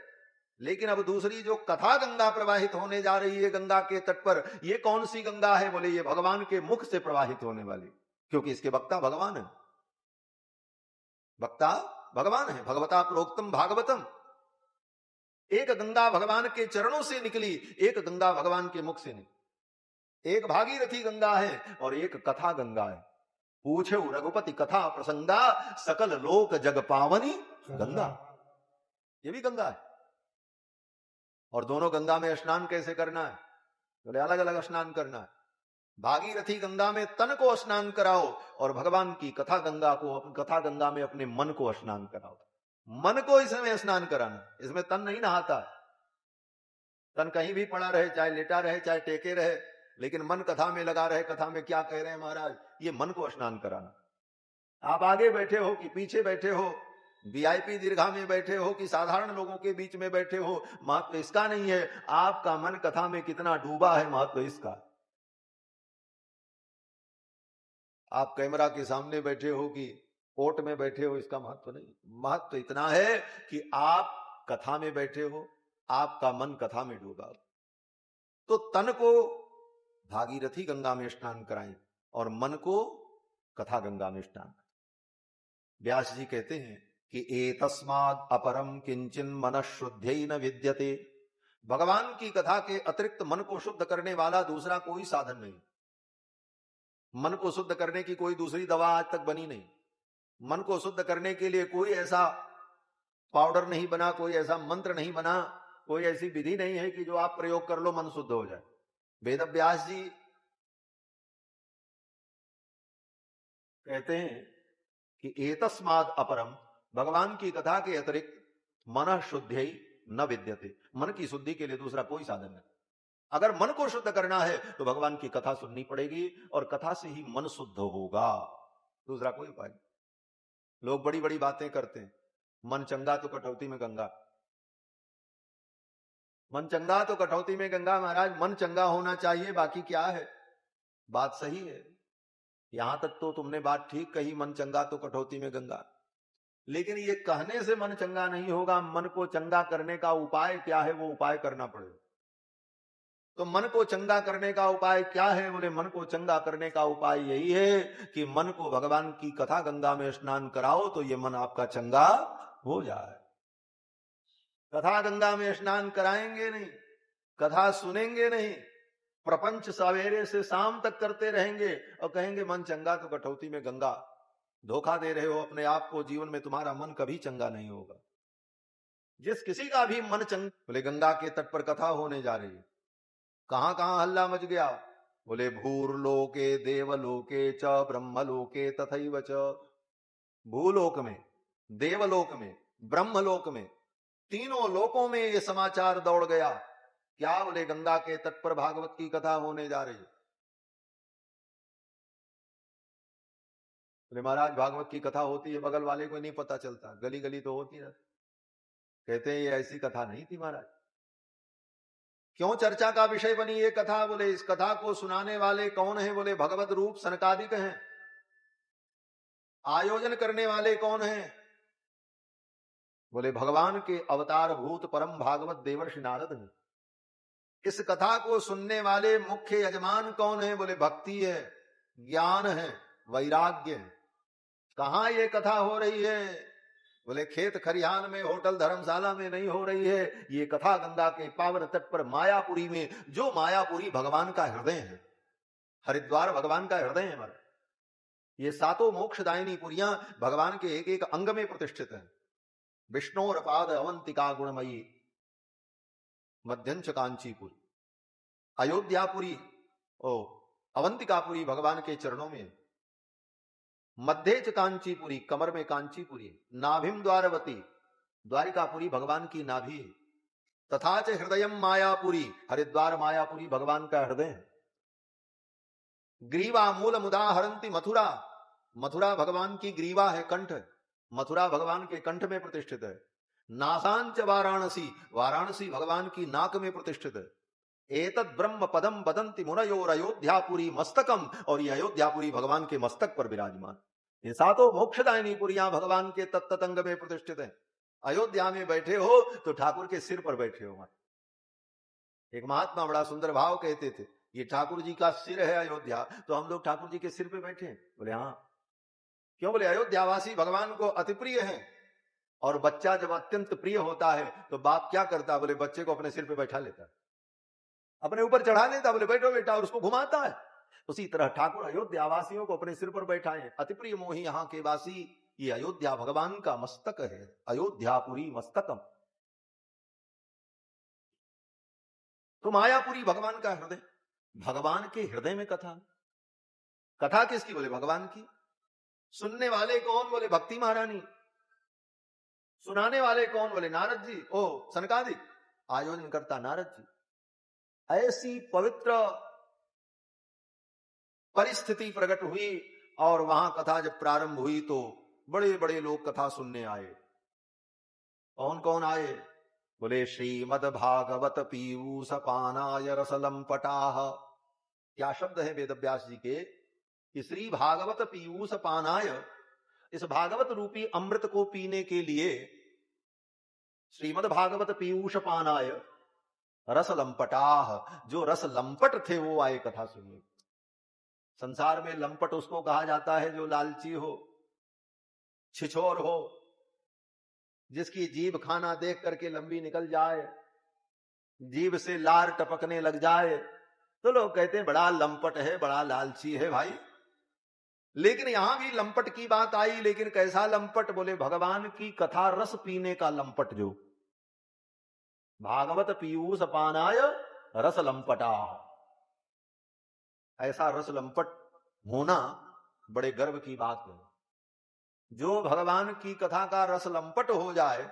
लेकिन अब दूसरी जो कथा गंगा प्रवाहित होने जा रही है गंगा के तट पर, ये कौन सी गंगा है? बोले ये भगवान के मुख से प्रवाहित होने वाली, क्योंकि इसके वक्ता भगवान है, वक्ता भगवान है। भगवता प्रोक्तम भागवतम। एक गंगा भगवान के चरणों से निकली, एक गंगा भगवान के मुख से निकली। एक भागीरथी गंगा है और एक कथा गंगा है। पूछो रघुपति कथा प्रसंगा, सकल लोक जग पावनी गंगा, ये भी गंगा है। और दोनों गंगा में स्नान कैसे करना है? बोले अलग अलग स्नान करना है। भागीरथी गंगा में तन को स्नान कराओ और भगवान की कथा गंगा में अपने मन को स्नान कराओ। मन को इसमें स्नान कराना, इसमें तन नहीं नहाता। तन कहीं भी पड़ा रहे, चाहे लेटा रहे चाहे टेके रहे, लेकिन मन कथा में लगा रहे। कथा में क्या कह रहे हैं महाराज, ये मन को स्नान कराना। आप आगे बैठे हो कि पीछे बैठे हो, वीआईपी दीर्घा में बैठे हो कि साधारण लोगों के बीच में बैठे हो, महत्व इसका नहीं है। आपका मन कथा में कितना डूबा है, महत्व इसका। आप कैमरा के सामने बैठे हो कि कोर्ट में बैठे हो, इसका महत्व नहीं। महत्व इतना है कि आप कथा में बैठे हो, आपका मन कथा में डूबा। तो तन को भागीरथी गंगा में स्नान कराएं और मन को कथा गंगा में स्नान कराएं। व्यास जी कहते हैं कि एतस्माद् अपरम किंचिन मन शुद्धै न विद्यते। भगवान की कथा के अतिरिक्त मन को शुद्ध करने वाला दूसरा कोई साधन नहीं। मन को शुद्ध करने की कोई दूसरी दवा आज तक बनी नहीं। मन को शुद्ध करने के लिए कोई ऐसा पाउडर नहीं बना, कोई ऐसा मंत्र नहीं बना, कोई ऐसी विधि नहीं है कि जो आप प्रयोग कर लो मन शुद्ध हो जाए। वेद व्यास जी कहते हैं कि एतस्माद् अपरम, भगवान की कथा के अतिरिक्त मन शुद्धै न विद्यते। मन की शुद्धि के लिए दूसरा कोई साधन नहीं। अगर मन को शुद्ध करना है तो भगवान की कथा सुननी पड़ेगी और कथा से ही मन शुद्ध होगा, दूसरा कोई उपाय नहीं। लोग बड़ी बड़ी बातें करते हैं, मन चंगा तो कटौती में गंगा, मन चंगा तो कटौती में गंगा। महाराज मन चंगा होना चाहिए, बाकी क्या है, बात सही है, यहां तक तो तुमने बात ठीक कही, मन चंगा तो कटौती में गंगा, लेकिन ये कहने से मन चंगा नहीं होगा। मन को चंगा करने का उपाय क्या है, वो उपाय करना पड़ेगा। तो मन को चंगा करने का उपाय क्या है? बोले मन को चंगा करने का उपाय यही है कि मन को भगवान की कथा गंगा में स्नान कराओ तो ये मन आपका चंगा हो जाए। कथा गंगा में स्नान कराएंगे नहीं, कथा सुनेंगे नहीं, प्रपंच सवेरे से शाम तक करते रहेंगे और कहेंगे मन चंगा तो कटौती में गंगा। धोखा दे रहे हो अपने आप को, जीवन में तुम्हारा मन कभी चंगा नहीं होगा। जिस किसी का भी मन चंगा, बोले गंगा के तट पर कथा होने जा रही है, कहां कहां हल्ला मच गया। बोले भूर्लोके देवलोके च ब्रह्मलोके तथैव च। भूलोक में, देवलोक में, ब्रह्मलोक में, तीनों लोकों में ये समाचार दौड़ गया। क्या? बोले गंगा के तट पर भागवत की कथा होने जा रही है। बोले महाराज भागवत की कथा होती है, बगल वाले को नहीं पता चलता, गली गली तो होती है। कहते हैं ये ऐसी कथा नहीं थी महाराज। क्यों चर्चा का विषय बनी ये कथा? बोले इस कथा को सुनाने वाले कौन है? बोले भगवत रूप सनकादिक हैं। आयोजन करने वाले कौन हैं? बोले भगवान के अवतार भूत परम भागवत देवर्षि नारद हैं। इस कथा को सुनने वाले मुख्य यजमान कौन है? बोले भक्ति है, ज्ञान है, वैराग्य है। कहां ये कथा हो रही है? बोले खेत खरिहान में, होटल धर्मशाला में नहीं हो रही है, ये कथा गंगा के पावन तट पर मायापुरी में, जो मायापुरी भगवान का हृदय है, हरिद्वार भगवान का हृदय है हमारा। ये सातों मोक्षदायिनी पुरियां भगवान के एक एक अंग में प्रतिष्ठित है। विष्णोरपाद अवंतिका गुणमयी मध्यंच कांचीपुरी, अयोध्यापुरी ओ अवंतिकापुरी भगवान के चरणों में, मध्यच कांचीपुरी कमर में कांचीपुरी, नाभिम द्वारवती द्वारिकापुरी भगवान की नाभि, तथा च हृदयम मायापुरी हरिद्वार मायापुरी भगवान का हृदय है। ग्रीवा मूल मुदाहरंती मथुरा, मथुरा भगवान की ग्रीवा है, कंठ, मथुरा भगवान के कंठ में प्रतिष्ठित है। नासांच वाराणसी, वाराणसी भगवान की नाक में प्रतिष्ठित है। एतद ब्रह्म पदम बदंती मुनयोर अयोध्यापुरी मस्तकम, और ये अयोध्यापुरी भगवान के मस्तक पर विराजमान। ये सातों मोक्षदायिनी पुरियां भगवान के तत्त अंग में प्रतिष्ठित है। अयोध्या में बैठे हो तो ठाकुर के सिर पर बैठे हो। एक महात्मा बड़ा सुंदर भाव कहते थे, ये ठाकुर जी का सिर है अयोध्या, तो हम लोग ठाकुर जी के सिर पे बैठे। बोले हाँ, क्यों? बोले अयोध्यावासी भगवान को अति प्रिय है, और बच्चा जब अत्यंत प्रिय होता है तो बाप क्या करता? बोले बच्चे को अपने सिर पे बैठा लेता, अपने ऊपर चढ़ा लेता, बोले बैठो बेटा, और उसको घुमाता है। उसी तरह ठाकुर अयोध्यावासियों को अपने सिर पर बैठाए। अति प्रिय मोही यहाँ के वासी, ये अयोध्या भगवान का मस्तक है, अयोध्यापुरी मस्तकम। तो मायापुरी भगवान का हृदय, भगवान के हृदय में कथा। कथा किसकी? बोले भगवान की। सुनने वाले कौन? बोले भक्ति महारानी। सुनाने वाले कौन? बोले नारद जी, ओ सनकादिक। आयोजन करता नारद जी। ऐसी पवित्र परिस्थिति प्रकट हुई, और वहां कथा जब प्रारंभ हुई तो बड़े बड़े लोग कथा सुनने आए। कौन कौन आए? बोले श्रीमद भागवत पीयूष पानाय रसलम पटाह। क्या शब्द है वेदव्यास जी के कि श्री भागवत पीयूष पानाय, इस भागवत रूपी अमृत को पीने के लिए, श्रीमद भागवत पीयूष पानाय रस लंपटाह, जो रस लंपट थे वो आए कथा सुनिए। संसार में लंपट उसको कहा जाता है जो लालची हो, छिछोर हो, जिसकी जीभ खाना देख करके लंबी निकल जाए, जीभ से लार टपकने लग जाए, तो लोग कहते हैं बड़ा लंपट है, बड़ा लालची है भाई। लेकिन यहां भी लंपट की बात आई, लेकिन कैसा लंपट? बोले भगवान की कथा रस पीने का लंपट। जो भागवत पीयूष पानाय रस लंपटा, ऐसा रस लंपट होना बड़े गर्व की बात है। जो भगवान की कथा का रस लंपट हो जाए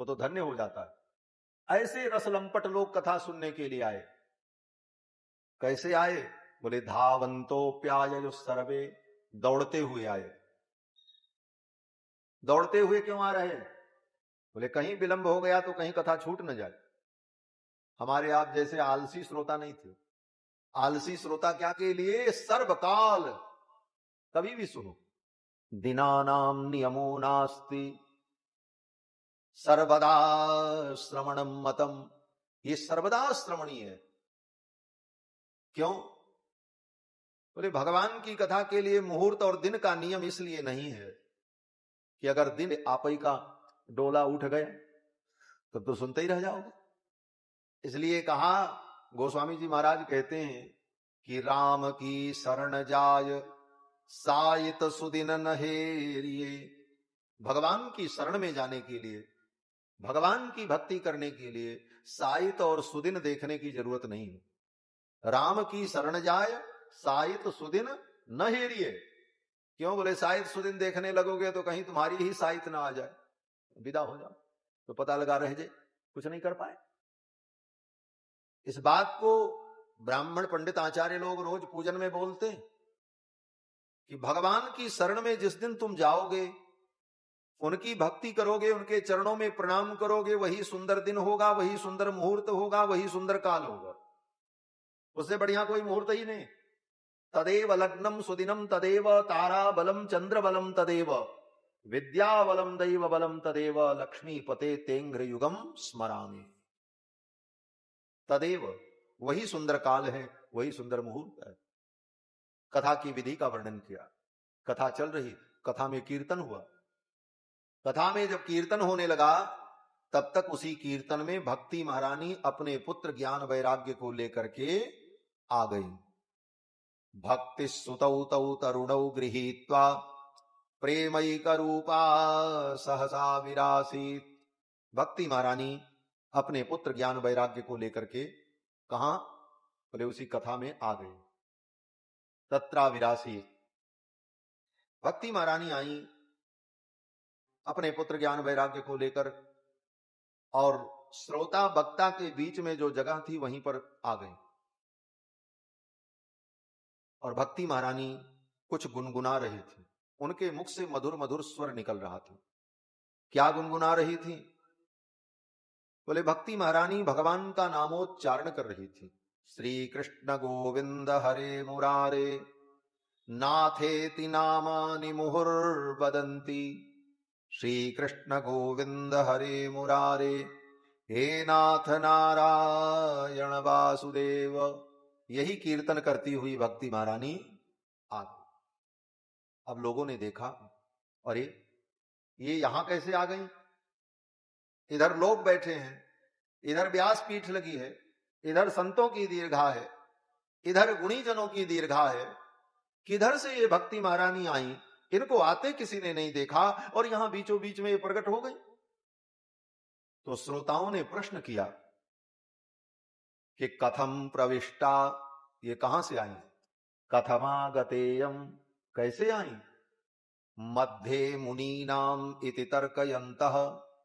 वो तो धन्य हो जाता है। ऐसे रस लंपट लोग कथा सुनने के लिए आए। कैसे आए? बोले धावंतो प्याय सर्वे, दौड़ते हुए आए। दौड़ते हुए क्यों आ रहे? बोले कहीं विलंब हो गया तो कहीं कथा छूट न जाए। हमारे आप जैसे आलसी श्रोता नहीं थे। आलसी श्रोता क्या के लिए? सर्वकाल कभी भी सुनो। दिनानाम नियमो नास्ति सर्वदा श्रवणम मतम, ये सर्वदा श्रवणीय है। क्यों? बोले भगवान की कथा के लिए मुहूर्त और दिन का नियम इसलिए नहीं है कि अगर दिन आपई का डोला उठ गया तो सुनते ही रह जाओगे। इसलिए कहा, गोस्वामी जी महाराज कहते हैं कि राम की शरण जाय सायित सुदिन नहेरिये। भगवान की शरण में जाने के लिए, भगवान की भक्ति करने के लिए सायित और सुदिन देखने की जरूरत नहीं है। राम की शरण जाय सायित सुदिन न हेरिए। क्यों? बोले सायित सुदिन देखने लगोगे तो कहीं तुम्हारी ही सायित ना आ जाए, विदा हो जाओ तो पता लगा रह जाए, कुछ नहीं कर पाए। इस बात को ब्राह्मण पंडित आचार्य लोग रोज पूजन में बोलते हैं कि भगवान की शरण में जिस दिन तुम जाओगे, उनकी भक्ति करोगे, उनके चरणों में प्रणाम करोगे, वही सुंदर दिन होगा, वही सुंदर मुहूर्त होगा, वही सुंदर काल होगा। उससे बढ़िया कोई मुहूर्त ही नहीं। तदेव लग्नम सुदिनम तदेव तारा बलम चंद्र बलम तदेव विद्या बलम दैव बलम तदेव लक्ष्मी पते तेंग्र युगम स्मरामि। तदेव, वही सुंदर काल है, वही सुंदर मुहूर्त है। कथा की विधि का वर्णन किया। कथा चल रही, कथा में कीर्तन हुआ, कथा में जब कीर्तन होने लगा तब तक उसी कीर्तन में भक्ति महारानी अपने पुत्र ज्ञान वैराग्य को लेकर के आ गई। भक्ति सुतौ तौ तरुणौ गृहीत्वा प्रेमैक रूपा सहसा विरासीत। भक्ति महारानी अपने पुत्र ज्ञान वैराग्य को लेकर के कहा? बोले उसी कथा में आ गई। तत्रा विरासीत, भक्ति महारानी आई अपने पुत्र ज्ञान वैराग्य को लेकर, और श्रोता वक्ता के बीच में जो जगह थी वहीं पर आ गई। और भक्ति महारानी कुछ गुनगुना रही थी, उनके मुख से मधुर मधुर स्वर निकल रहा था। क्या गुनगुना रही थी? बोले भक्ति महारानी भगवान का नामोच्चारण कर रही थी। श्री कृष्ण गोविंद हरे मुरारे नाथेति नामानि मुहुर्वदन्ति। श्री कृष्ण गोविंद हरे मुरारे हे नाथ नारायण वासुदेव। यही कीर्तन करती हुई भक्ति महारानी आ गई। अब लोगों ने देखा, अरे ये यहां कैसे आ गई? इधर लोग बैठे हैं, इधर व्यास पीठ लगी है, इधर संतों की दीर्घा है, इधर गुणीजनों की दीर्घा है, किधर से ये भक्ति महारानी आई? इनको आते किसी ने नहीं देखा और यहां बीचों बीच में ये प्रकट हो गई। तो श्रोताओं ने प्रश्न किया कि कथम प्रविष्टा, ये कहां से आई? कथमागतेयम, कैसे आई? मध्ये मुनीनाम इति तर्कयन्तः,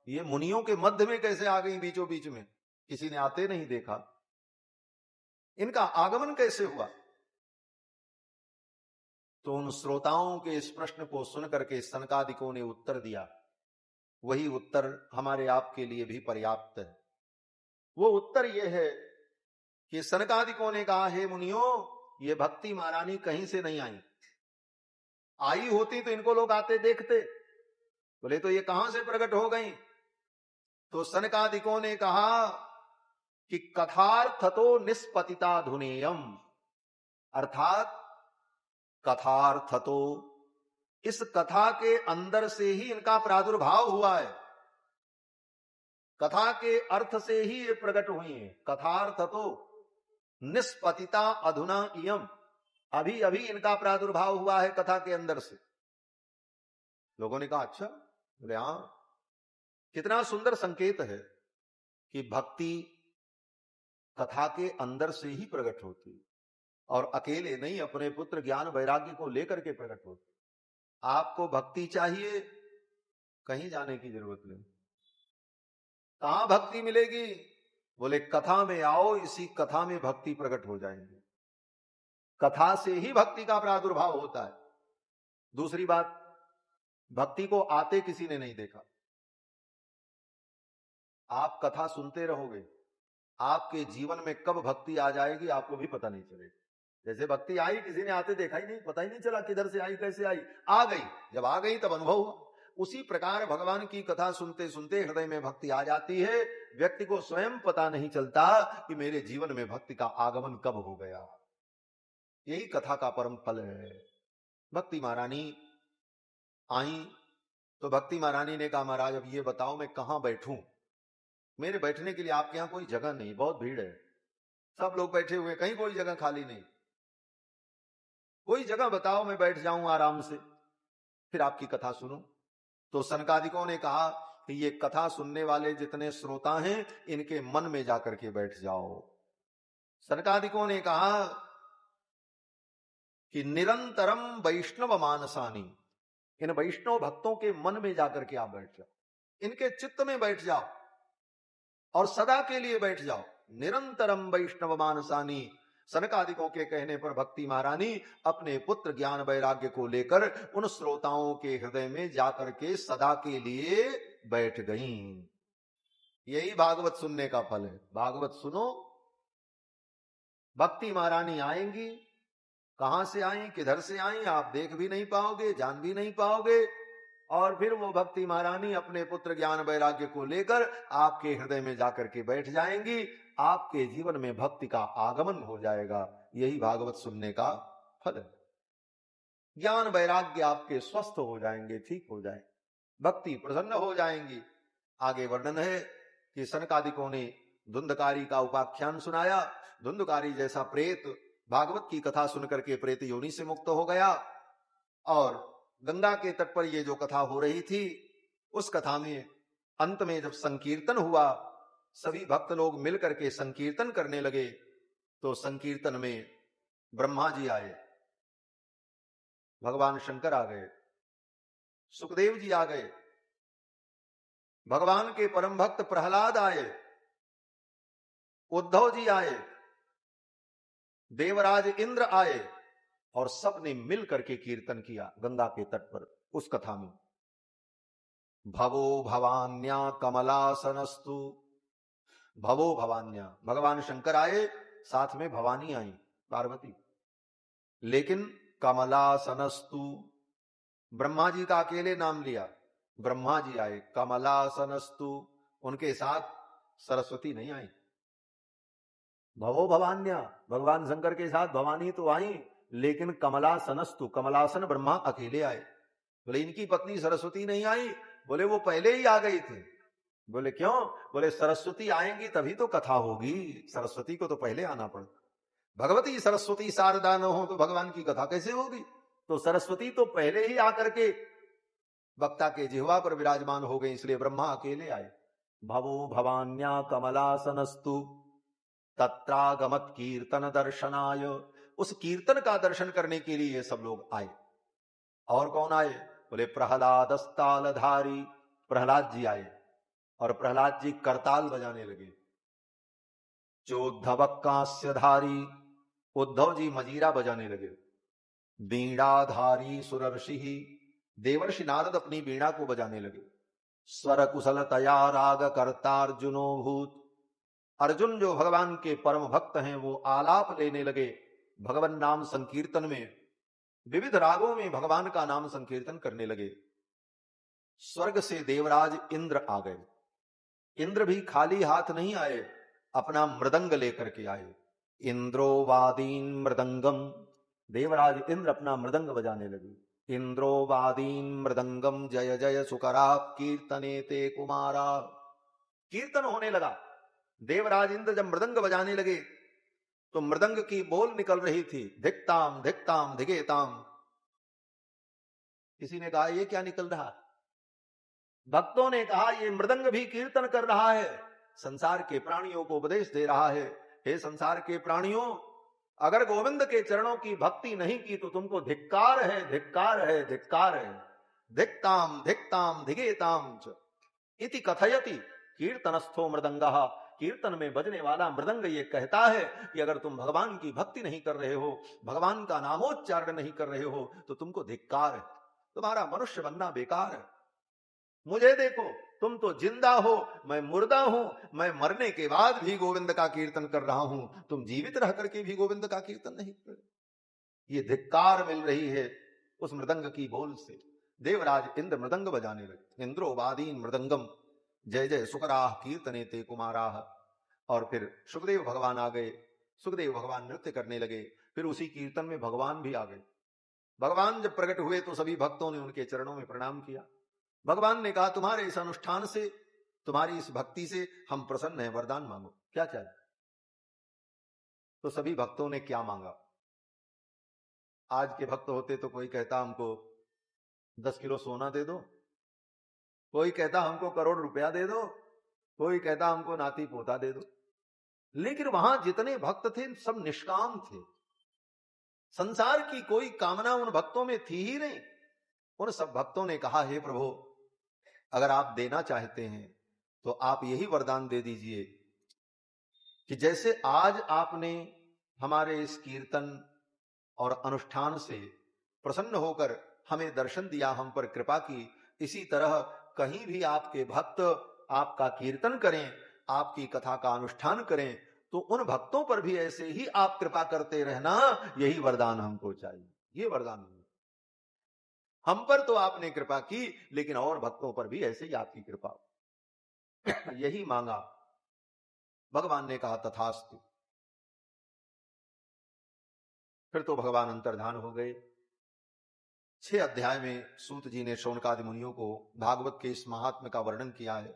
ये मुनियों के मध्य में कैसे आ गई? बीचों बीच में किसी ने आते नहीं देखा, इनका आगमन कैसे हुआ? तो उन श्रोताओं के इस प्रश्न को सुनकर के सनकादिकों ने उत्तर दिया। वही उत्तर हमारे आपके लिए भी पर्याप्त है। वो उत्तर यह है कि सनकादिकों ने कहा, हे मुनियों, ये भक्ति महारानी कहीं से नहीं आई होती तो इनको लोग आते देखते। बोले तो ये कहां से प्रकट हो गई? तो सनकादिकों ने कहा कि कथार्थतो निष्पतिता धुनेयम, अर्थात कथार्थतो, इस कथा के अंदर से ही इनका प्रादुर्भाव हुआ है, कथा के अर्थ से ही ये प्रकट हुई है। कथार्थतो निष्पतिता अधुना इयम, अभी अभी इनका प्रादुर्भाव हुआ है कथा के अंदर से। लोगों ने कहा अच्छा, बोले हाँ, कितना सुंदर संकेत है कि भक्ति कथा के अंदर से ही प्रकट होती और अकेले नहीं, अपने पुत्र ज्ञान वैराग्य को लेकर के प्रकट होती। आपको भक्ति चाहिए, कहीं जाने की जरूरत नहीं। कहां भक्ति मिलेगी? बोले कथा में आओ, इसी कथा में भक्ति प्रकट हो जाएंगे। कथा से ही भक्ति का प्रादुर्भाव होता है। दूसरी बात, भक्ति को आते किसी ने नहीं देखा। आप कथा सुनते रहोगे, आपके जीवन में कब भक्ति आ जाएगी आपको भी पता नहीं चलेगा। जैसे भक्ति आई, किसी ने आते देखा ही नहीं, पता ही नहीं चला किधर से आई, कैसे आई, आ गई। जब आ गई तब अनुभव हुआ। उसी प्रकार भगवान की कथा सुनते सुनते हृदय में भक्ति आ जाती है। व्यक्ति को स्वयं पता नहीं चलता कि मेरे जीवन में भक्ति का आगमन कब हो गया। यही कथा का परम फल है। भक्ति महारानी आई तो भक्ति महारानी ने कहा, महाराज अब ये बताओ मैं कहां बैठूं? मेरे बैठने के लिए आपके यहां कोई जगह नहीं, बहुत भीड़ है, सब लोग बैठे हुए, कहीं कोई जगह खाली नहीं। कोई जगह बताओ मैं बैठ जाऊं आराम से, फिर आपकी कथा सुनूं। तो सनकादिकों ने कहा कि ये कथा सुनने वाले जितने श्रोता हैं इनके मन में जाकर के बैठ जाओ। सनकादिकों ने कहा कि निरंतरम वैष्णव मानसानी, इन वैष्णव भक्तों के मन में जाकर के आप बैठ जाओ, इनके चित्त में बैठ जाओ और सदा के लिए बैठ जाओ। निरंतरम वैष्णव मानसानी। सनकादिकों के कहने पर भक्ति महारानी अपने पुत्र ज्ञान वैराग्य को लेकर उन श्रोताओं के हृदय में जाकर के सदा के लिए बैठ गईं। यही भागवत सुनने का फल है। भागवत सुनो, भक्ति महारानी आएंगी, कहां से आई, किधर से आई आप देख भी नहीं पाओगे, जान भी नहीं पाओगे, और फिर वो भक्ति महारानी अपने पुत्र ज्ञान वैराग्य को लेकर आपके हृदय में जाकर के बैठ जाएंगी। आपके जीवन में भक्ति का आगमन हो जाएगा। यही भागवत सुनने का फल है। ज्ञान वैराग्य आपके स्वस्थ हो जाएंगे, ठीक हो जाएंगे। भक्ति प्रसन्न हो जाएंगी। आगे वर्णन है कि सनकादिकों ने धुंधकारी का उपाख्यान सुनाया। धुंधकारी जैसा प्रेत भागवत की कथा सुनकर के प्रेत योनि से मुक्त हो गया। और गंगा के तट पर ये जो कथा हो रही थी, उस कथा में अंत में जब संकीर्तन हुआ, सभी भक्त लोग मिलकर के संकीर्तन करने लगे, तो संकीर्तन में ब्रह्मा जी आए, भगवान शंकर आ गए, सुखदेव जी आ गए, भगवान के परम भक्त प्रहलाद आए, उद्धव जी आए, देवराज इंद्र आए, और सबने मिल करके कीर्तन किया गंगा के तट पर। उस कथा में भवो भवान्या कमलासनस्तु, भवो भवान्या, भगवान शंकर आए, साथ में भवानी आई पार्वती, लेकिन कमलासनस्तु, ब्रह्मा जी का अकेले नाम लिया, ब्रह्मा जी आए, कमलासनस्तु, उनके साथ सरस्वती नहीं आई। भवो भवान्या, भगवान शंकर के साथ भवानी तो आई, लेकिन कमलासनस्तु, कमलासन ब्रह्मा अकेले आए। बोले इनकी पत्नी सरस्वती नहीं आई? बोले वो पहले ही आ गई थी। बोले क्यों? बोले सरस्वती आएंगी तभी तो कथा होगी, सरस्वती को तो पहले आना पड़ता। भगवती सरस्वती शारदा न हो तो भगवान की कथा कैसे होगी? तो सरस्वती तो पहले ही आकर के वक्ता के जिह्वा पर विराजमान हो गई, इसलिए ब्रह्मा अकेले आए। भवो भवान्या कमलासनस्तु तत्रागमत कीर्तन दर्शनाय, उस कीर्तन का दर्शन करने के लिए ये सब लोग आए। और कौन आए? बोले प्रहलादस्तालधारी, प्रहलाद जी आए, और प्रहलाद जी करताल बजाने लगे। चोद्धवकास्यधारी, उद्धव जी मजीरा बजाने लगे। वीणाधारी सुरर्षि, देवर्षि नारद अपनी वीणा को बजाने लगे। स्वर कुशलतया राग कर्तार्जुनो भूत, अर्जुन जो भगवान के परम भक्त हैं वो आलाप लेने लगे भगवान नाम संकीर्तन में, विविध रागों में भगवान का नाम संकीर्तन करने लगे। स्वर्ग से देवराज इंद्र आ गए। इंद्र भी खाली हाथ नहीं आए, अपना मृदंग लेकर के आए। इंद्रो वादीन मृदंगम, देवराज इंद्र अपना मृदंग बजाने लगे। इंद्रो वादीन मृदंगम जय जय सुकरा कीर्तने ते कुमारा, कीर्तन होने लगा। देवराज इंद्र जब मृदंग बजाने लगे तो मृदंग की बोल निकल रही थी, धिक्ताम धिक्ताम धिगेताम। किसी ने कहा ये क्या निकल रहा? भक्तों ने कहा ये मृदंग भी कीर्तन कर रहा है, संसार के प्राणियों को उपदेश दे रहा है। हे संसार के प्राणियों, अगर गोविंद के चरणों की भक्ति नहीं की तो तुमको धिक्कार है, धिक्कार है, धिक्कार है। धिक्ताम धिक्ताम धिगेताम च इति कथयति कीर्तनस्थो मृदंगः, कीर्तन में बजने वाला मृदंग ये कहता है कि अगर तुम भगवान की भक्ति नहीं कर रहे हो, भगवान का नामोच्चारण नहीं कर रहे हो, तो तुमको धिक्कार है, तुम्हारा मनुष्य बनना बेकार है। मुझे देखो, तुम तो जिंदा हो, मैं मुर्दा हूं, मैं मरने के बाद भी गोविंद का कीर्तन कर रहा हूं, तुम जीवित रह करके भी गोविंद का कीर्तन नहीं कर रहे। ये धिक्कार मिल रही है उस मृदंग की बोल से। देवराज इंद्र मृदंग बजाने लगे। इंद्रो वादीन मृदंगम जय जय सुकराह कीर्तने ते कुमाराह। और फिर सुखदेव भगवान आ गए, सुखदेव भगवान नृत्य करने लगे। फिर उसी कीर्तन में भगवान भी आ गए। भगवान जब प्रकट हुए तो सभी भक्तों ने उनके चरणों में प्रणाम किया। भगवान ने कहा तुम्हारे इस अनुष्ठान से, तुम्हारी इस भक्ति से हम प्रसन्न हैं, वरदान मांगो, क्या चाहिए? तो सभी भक्तों ने क्या मांगा? आज के भक्त होते तो कोई कहता हमको 10 किलो सोना दे दो, कोई कहता हमको करोड़ रुपया दे दो, कोई कहता हमको नाती पोता दे दो। लेकिन वहां जितने भक्त थे सब निष्काम थे, संसार की कोई कामना उन भक्तों में थी ही नहीं। उन सब भक्तों ने कहा हे प्रभु, अगर आप देना चाहते हैं तो आप यही वरदान दे दीजिए कि जैसे आज आपने हमारे इस कीर्तन और अनुष्ठान से प्रसन्न होकर हमें दर्शन दिया, हम पर कृपा की, इसी तरह कहीं भी आपके भक्त आपका कीर्तन करें, आपकी कथा का अनुष्ठान करें, तो उन भक्तों पर भी ऐसे ही आप कृपा करते रहना, यही वरदान हमको चाहिए। ये वरदान हम पर तो आपने कृपा की, लेकिन और भक्तों पर भी ऐसे ही आपकी कृपा हो। यही मांगा। भगवान ने कहा तथास्तु। फिर तो भगवान अंतर्धान हो गए। 6 अध्याय में सूत जी ने शौनकादि मुनियों को भागवत के इस महात्म्य का वर्णन किया है।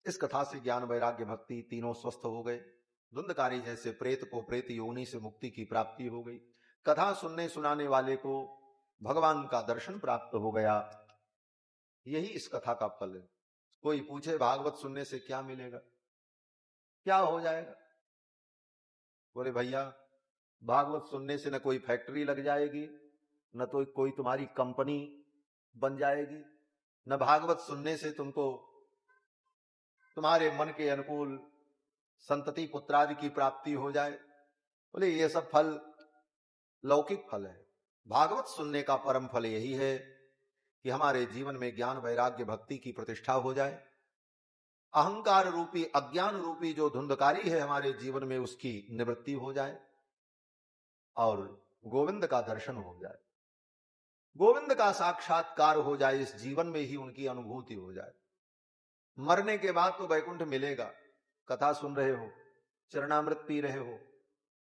इस कथा से ज्ञान वैराग्य भक्ति तीनों स्वस्थ हो गए। धुंधकारी जैसे प्रेत को प्रेत योनि से मुक्ति की प्राप्ति हो गई। कथा सुनने सुनाने वाले को भगवान का दर्शन प्राप्त हो गया। यही इस कथा का फल है। कोई पूछे भागवत सुनने से क्या मिलेगा, क्या हो जाएगा? बोले भैया, भागवत सुनने से न कोई फैक्ट्री लग जाएगी, न तो कोई तुम्हारी कंपनी बन जाएगी, न भागवत सुनने से तुमको तुम्हारे मन के अनुकूल संतति पुत्रादि की प्राप्ति हो जाए। बोले ये सब फल लौकिक फल है। भागवत सुनने का परम फल यही है कि हमारे जीवन में ज्ञान वैराग्य भक्ति की प्रतिष्ठा हो जाए। अहंकार रूपी अज्ञान रूपी जो धुंधकारी है हमारे जीवन में, उसकी निवृत्ति हो जाए और गोविंद का दर्शन हो जाए, गोविंद का साक्षात्कार हो जाए, इस जीवन में ही उनकी अनुभूति हो जाए। मरने के बाद तो वैकुंठ मिलेगा। कथा सुन रहे हो, चरणामृत पी रहे हो,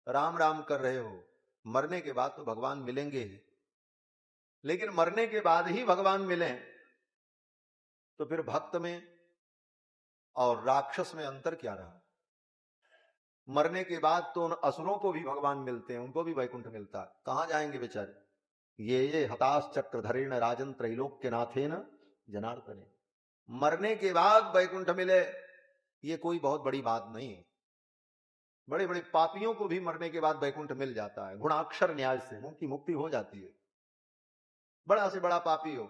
राम राम कर रहे हो, मरने के बाद तो भगवान मिलेंगे ही। लेकिन मरने के बाद ही भगवान मिले तो फिर भक्त में और राक्षस में अंतर क्या रहा? मरने के बाद तो उन असुरों को भी भगवान मिलते हैं, उनको भी वैकुंठ मिलता है। कहां जाएंगे बेचारे? ये हताश चक्रधरेण राजन त्रैलोक्य नाथेन जनार्दने। मरने के बाद वैकुंठ मिले ये कोई बहुत बड़ी बात नहीं है। बड़े बड़े पापियों को भी मरने के बाद वैकुंठ मिल जाता है। गुणाक्षर न्याय से उनकी मुक्ति हो जाती है। बड़ा से बड़ा पापी हो,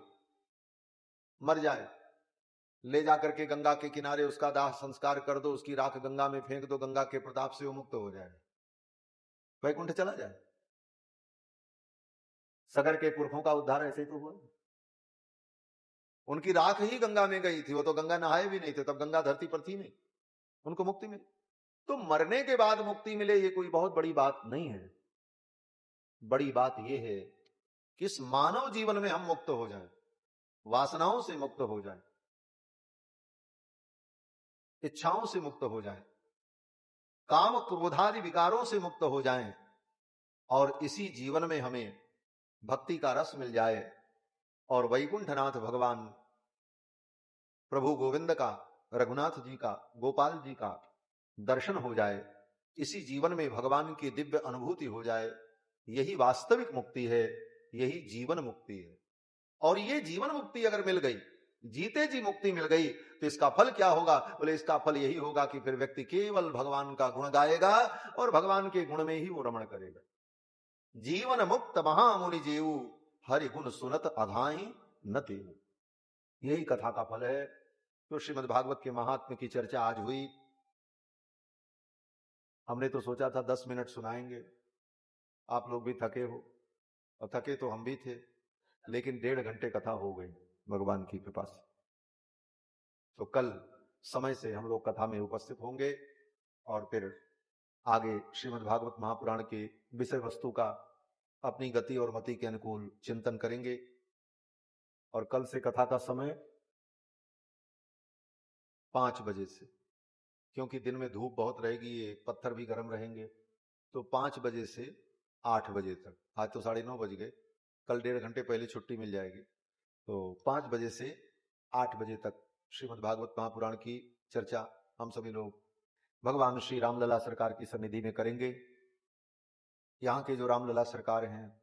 मर जाए, ले जाकर के गंगा के किनारे उसका दाह संस्कार कर दो, उसकी राख गंगा में फेंक दो, गंगा के प्रताप से वो मुक्त हो जाए, वैकुंठ चला जाए। सगर के पुरखों का उद्धार ऐसे तो हुआ। उनकी राख ही गंगा में गई थी, वो तो गंगा नहाए भी नहीं थे, तब गंगा धरती पर थी नहीं, उनको मुक्ति मिली। तो मरने के बाद मुक्ति मिले ये कोई बहुत बड़ी बात नहीं है। बड़ी बात यह है कि इस मानव जीवन में हम मुक्त हो जाएं, वासनाओं से मुक्त हो जाएं, इच्छाओं से मुक्त हो जाएं, काम क्रोधादि विकारों से मुक्त हो जाएं और इसी जीवन में हमें भक्ति का रस मिल जाए और वैकुंठनाथ भगवान प्रभु गोविंद का, रघुनाथ जी का, गोपाल जी का दर्शन हो जाए, इसी जीवन में भगवान की दिव्य अनुभूति हो जाए। यही वास्तविक मुक्ति है, यही जीवन मुक्ति है। और ये जीवन मुक्ति अगर मिल गई, जीते जी मुक्ति मिल गई, तो इसका फल क्या होगा? बोले इसका फल यही होगा कि फिर व्यक्ति केवल भगवान का गुण गाएगा और भगवान के गुण में ही वो रमण करेगा। जीवन मुक्त महामुनि जीव हरि गुण सुनत अघाई न तेऊ। यही कथा का फल है। तो श्रीमद् भागवत के महात्म्य की चर्चा आज हुई। हमने तो सोचा था 10 मिनट सुनाएंगे, आप लोग भी थके हो और थके तो हम भी थे, लेकिन 1.5 घंटे कथा हो गई भगवान की कृपा से। तो कल समय से हम लोग कथा में उपस्थित होंगे और फिर आगे श्रीमद् भागवत महापुराण के विषय वस्तु का अपनी गति और मति के अनुकूल चिंतन करेंगे। और कल से कथा का समय 5 बजे से, क्योंकि दिन में धूप बहुत रहेगी, ये पत्थर भी गर्म रहेंगे, तो 5 बजे से 8 बजे तक। आज तो 9:30 बज गए, कल 1.5 घंटे पहले छुट्टी मिल जाएगी। तो 5 बजे से 8 बजे तक श्रीमद् भागवत महापुराण की चर्चा हम सभी लोग भगवान श्री रामलला सरकार की सन्निधि में करेंगे। यहाँ के जो रामलला सरकार हैं,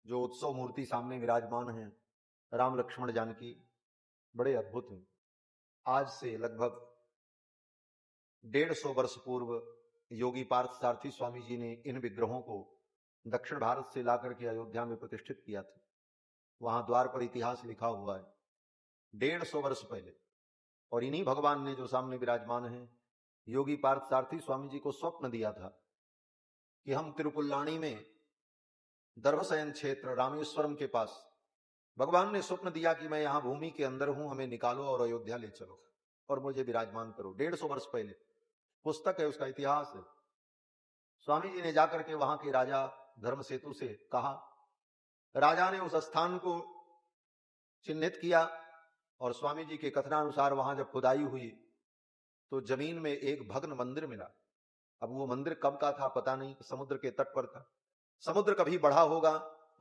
जो उत्सव मूर्ति सामने विराजमान हैं, राम लक्ष्मण जानकी, बड़े अद्भुत हैं। आज से लगभग 150 वर्ष पूर्व योगी पार्थ सारथी स्वामी जी ने इन विग्रहों को दक्षिण भारत से लाकर के अयोध्या में प्रतिष्ठित किया था। वहां द्वार पर इतिहास लिखा हुआ है 150 वर्ष पहले। और इन्हीं भगवान ने जो सामने विराजमान है, योगी पार्थ सारथी स्वामी जी को स्वप्न दिया था कि हम तिरुपुल्लानी में दर्भशयन क्षेत्र रामेश्वरम के पास, भगवान ने स्वप्न दिया कि मैं यहां भूमि के अंदर हूं, हमें निकालो और अयोध्या ले चलो और मुझे विराजमान करो। 150 वर्ष पहले पुस्तक है, उसका इतिहास है। स्वामी जी ने जाकर के वहां के राजा धर्मसेतु से कहा। राजा ने उस स्थान को चिन्हित किया और स्वामी जी के कथनानुसार वहां जब खुदाई हुई तो जमीन में एक भग्न मंदिर मिला। अब वो मंदिर कब का था पता नहीं, समुद्र के तट पर था। समुद्र कभी बढ़ा होगा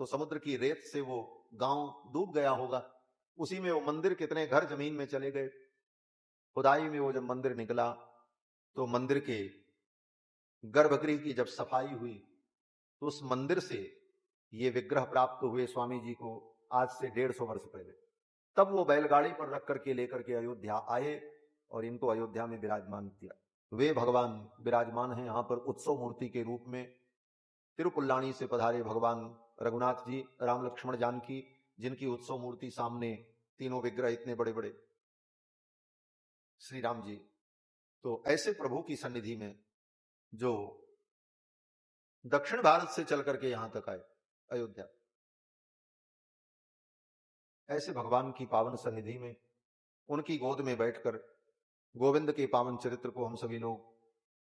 तो समुद्र की रेत से वो गांव डूब गया होगा। उसी में वो मंदिर, कितने घर जमीन में चले गए। खुदाई में वो जब मंदिर निकला तो मंदिर के गर्भगृह की जब सफाई हुई तो उस मंदिर से ये विग्रह प्राप्त हुए स्वामी जी को आज से 150 वर्ष पहले। तब वो बैलगाड़ी पर रख करके लेकर के अयोध्या आए और इनको अयोध्या में विराजमान किया। वे भगवान विराजमान हैं यहाँ पर उत्सव मूर्ति के रूप में। तिरुपुल्लानी से पधारे भगवान रघुनाथ जी, राम लक्ष्मण जानकी, जिनकी उत्सव मूर्ति सामने, तीनों विग्रह इतने बड़े बड़े श्री राम जी। तो ऐसे प्रभु की सन्निधि में जो दक्षिण भारत से चल करके यहां तक आए अयोध्या, ऐसे भगवान की पावन सन्निधि में उनकी गोद में बैठकर गोविंद के पावन चरित्र को हम सभी लोग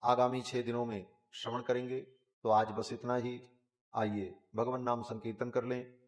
आगामी 6 दिनों में श्रवण करेंगे। तो आज बस इतना ही। आइए भगवान नाम संकीर्तन कर लें।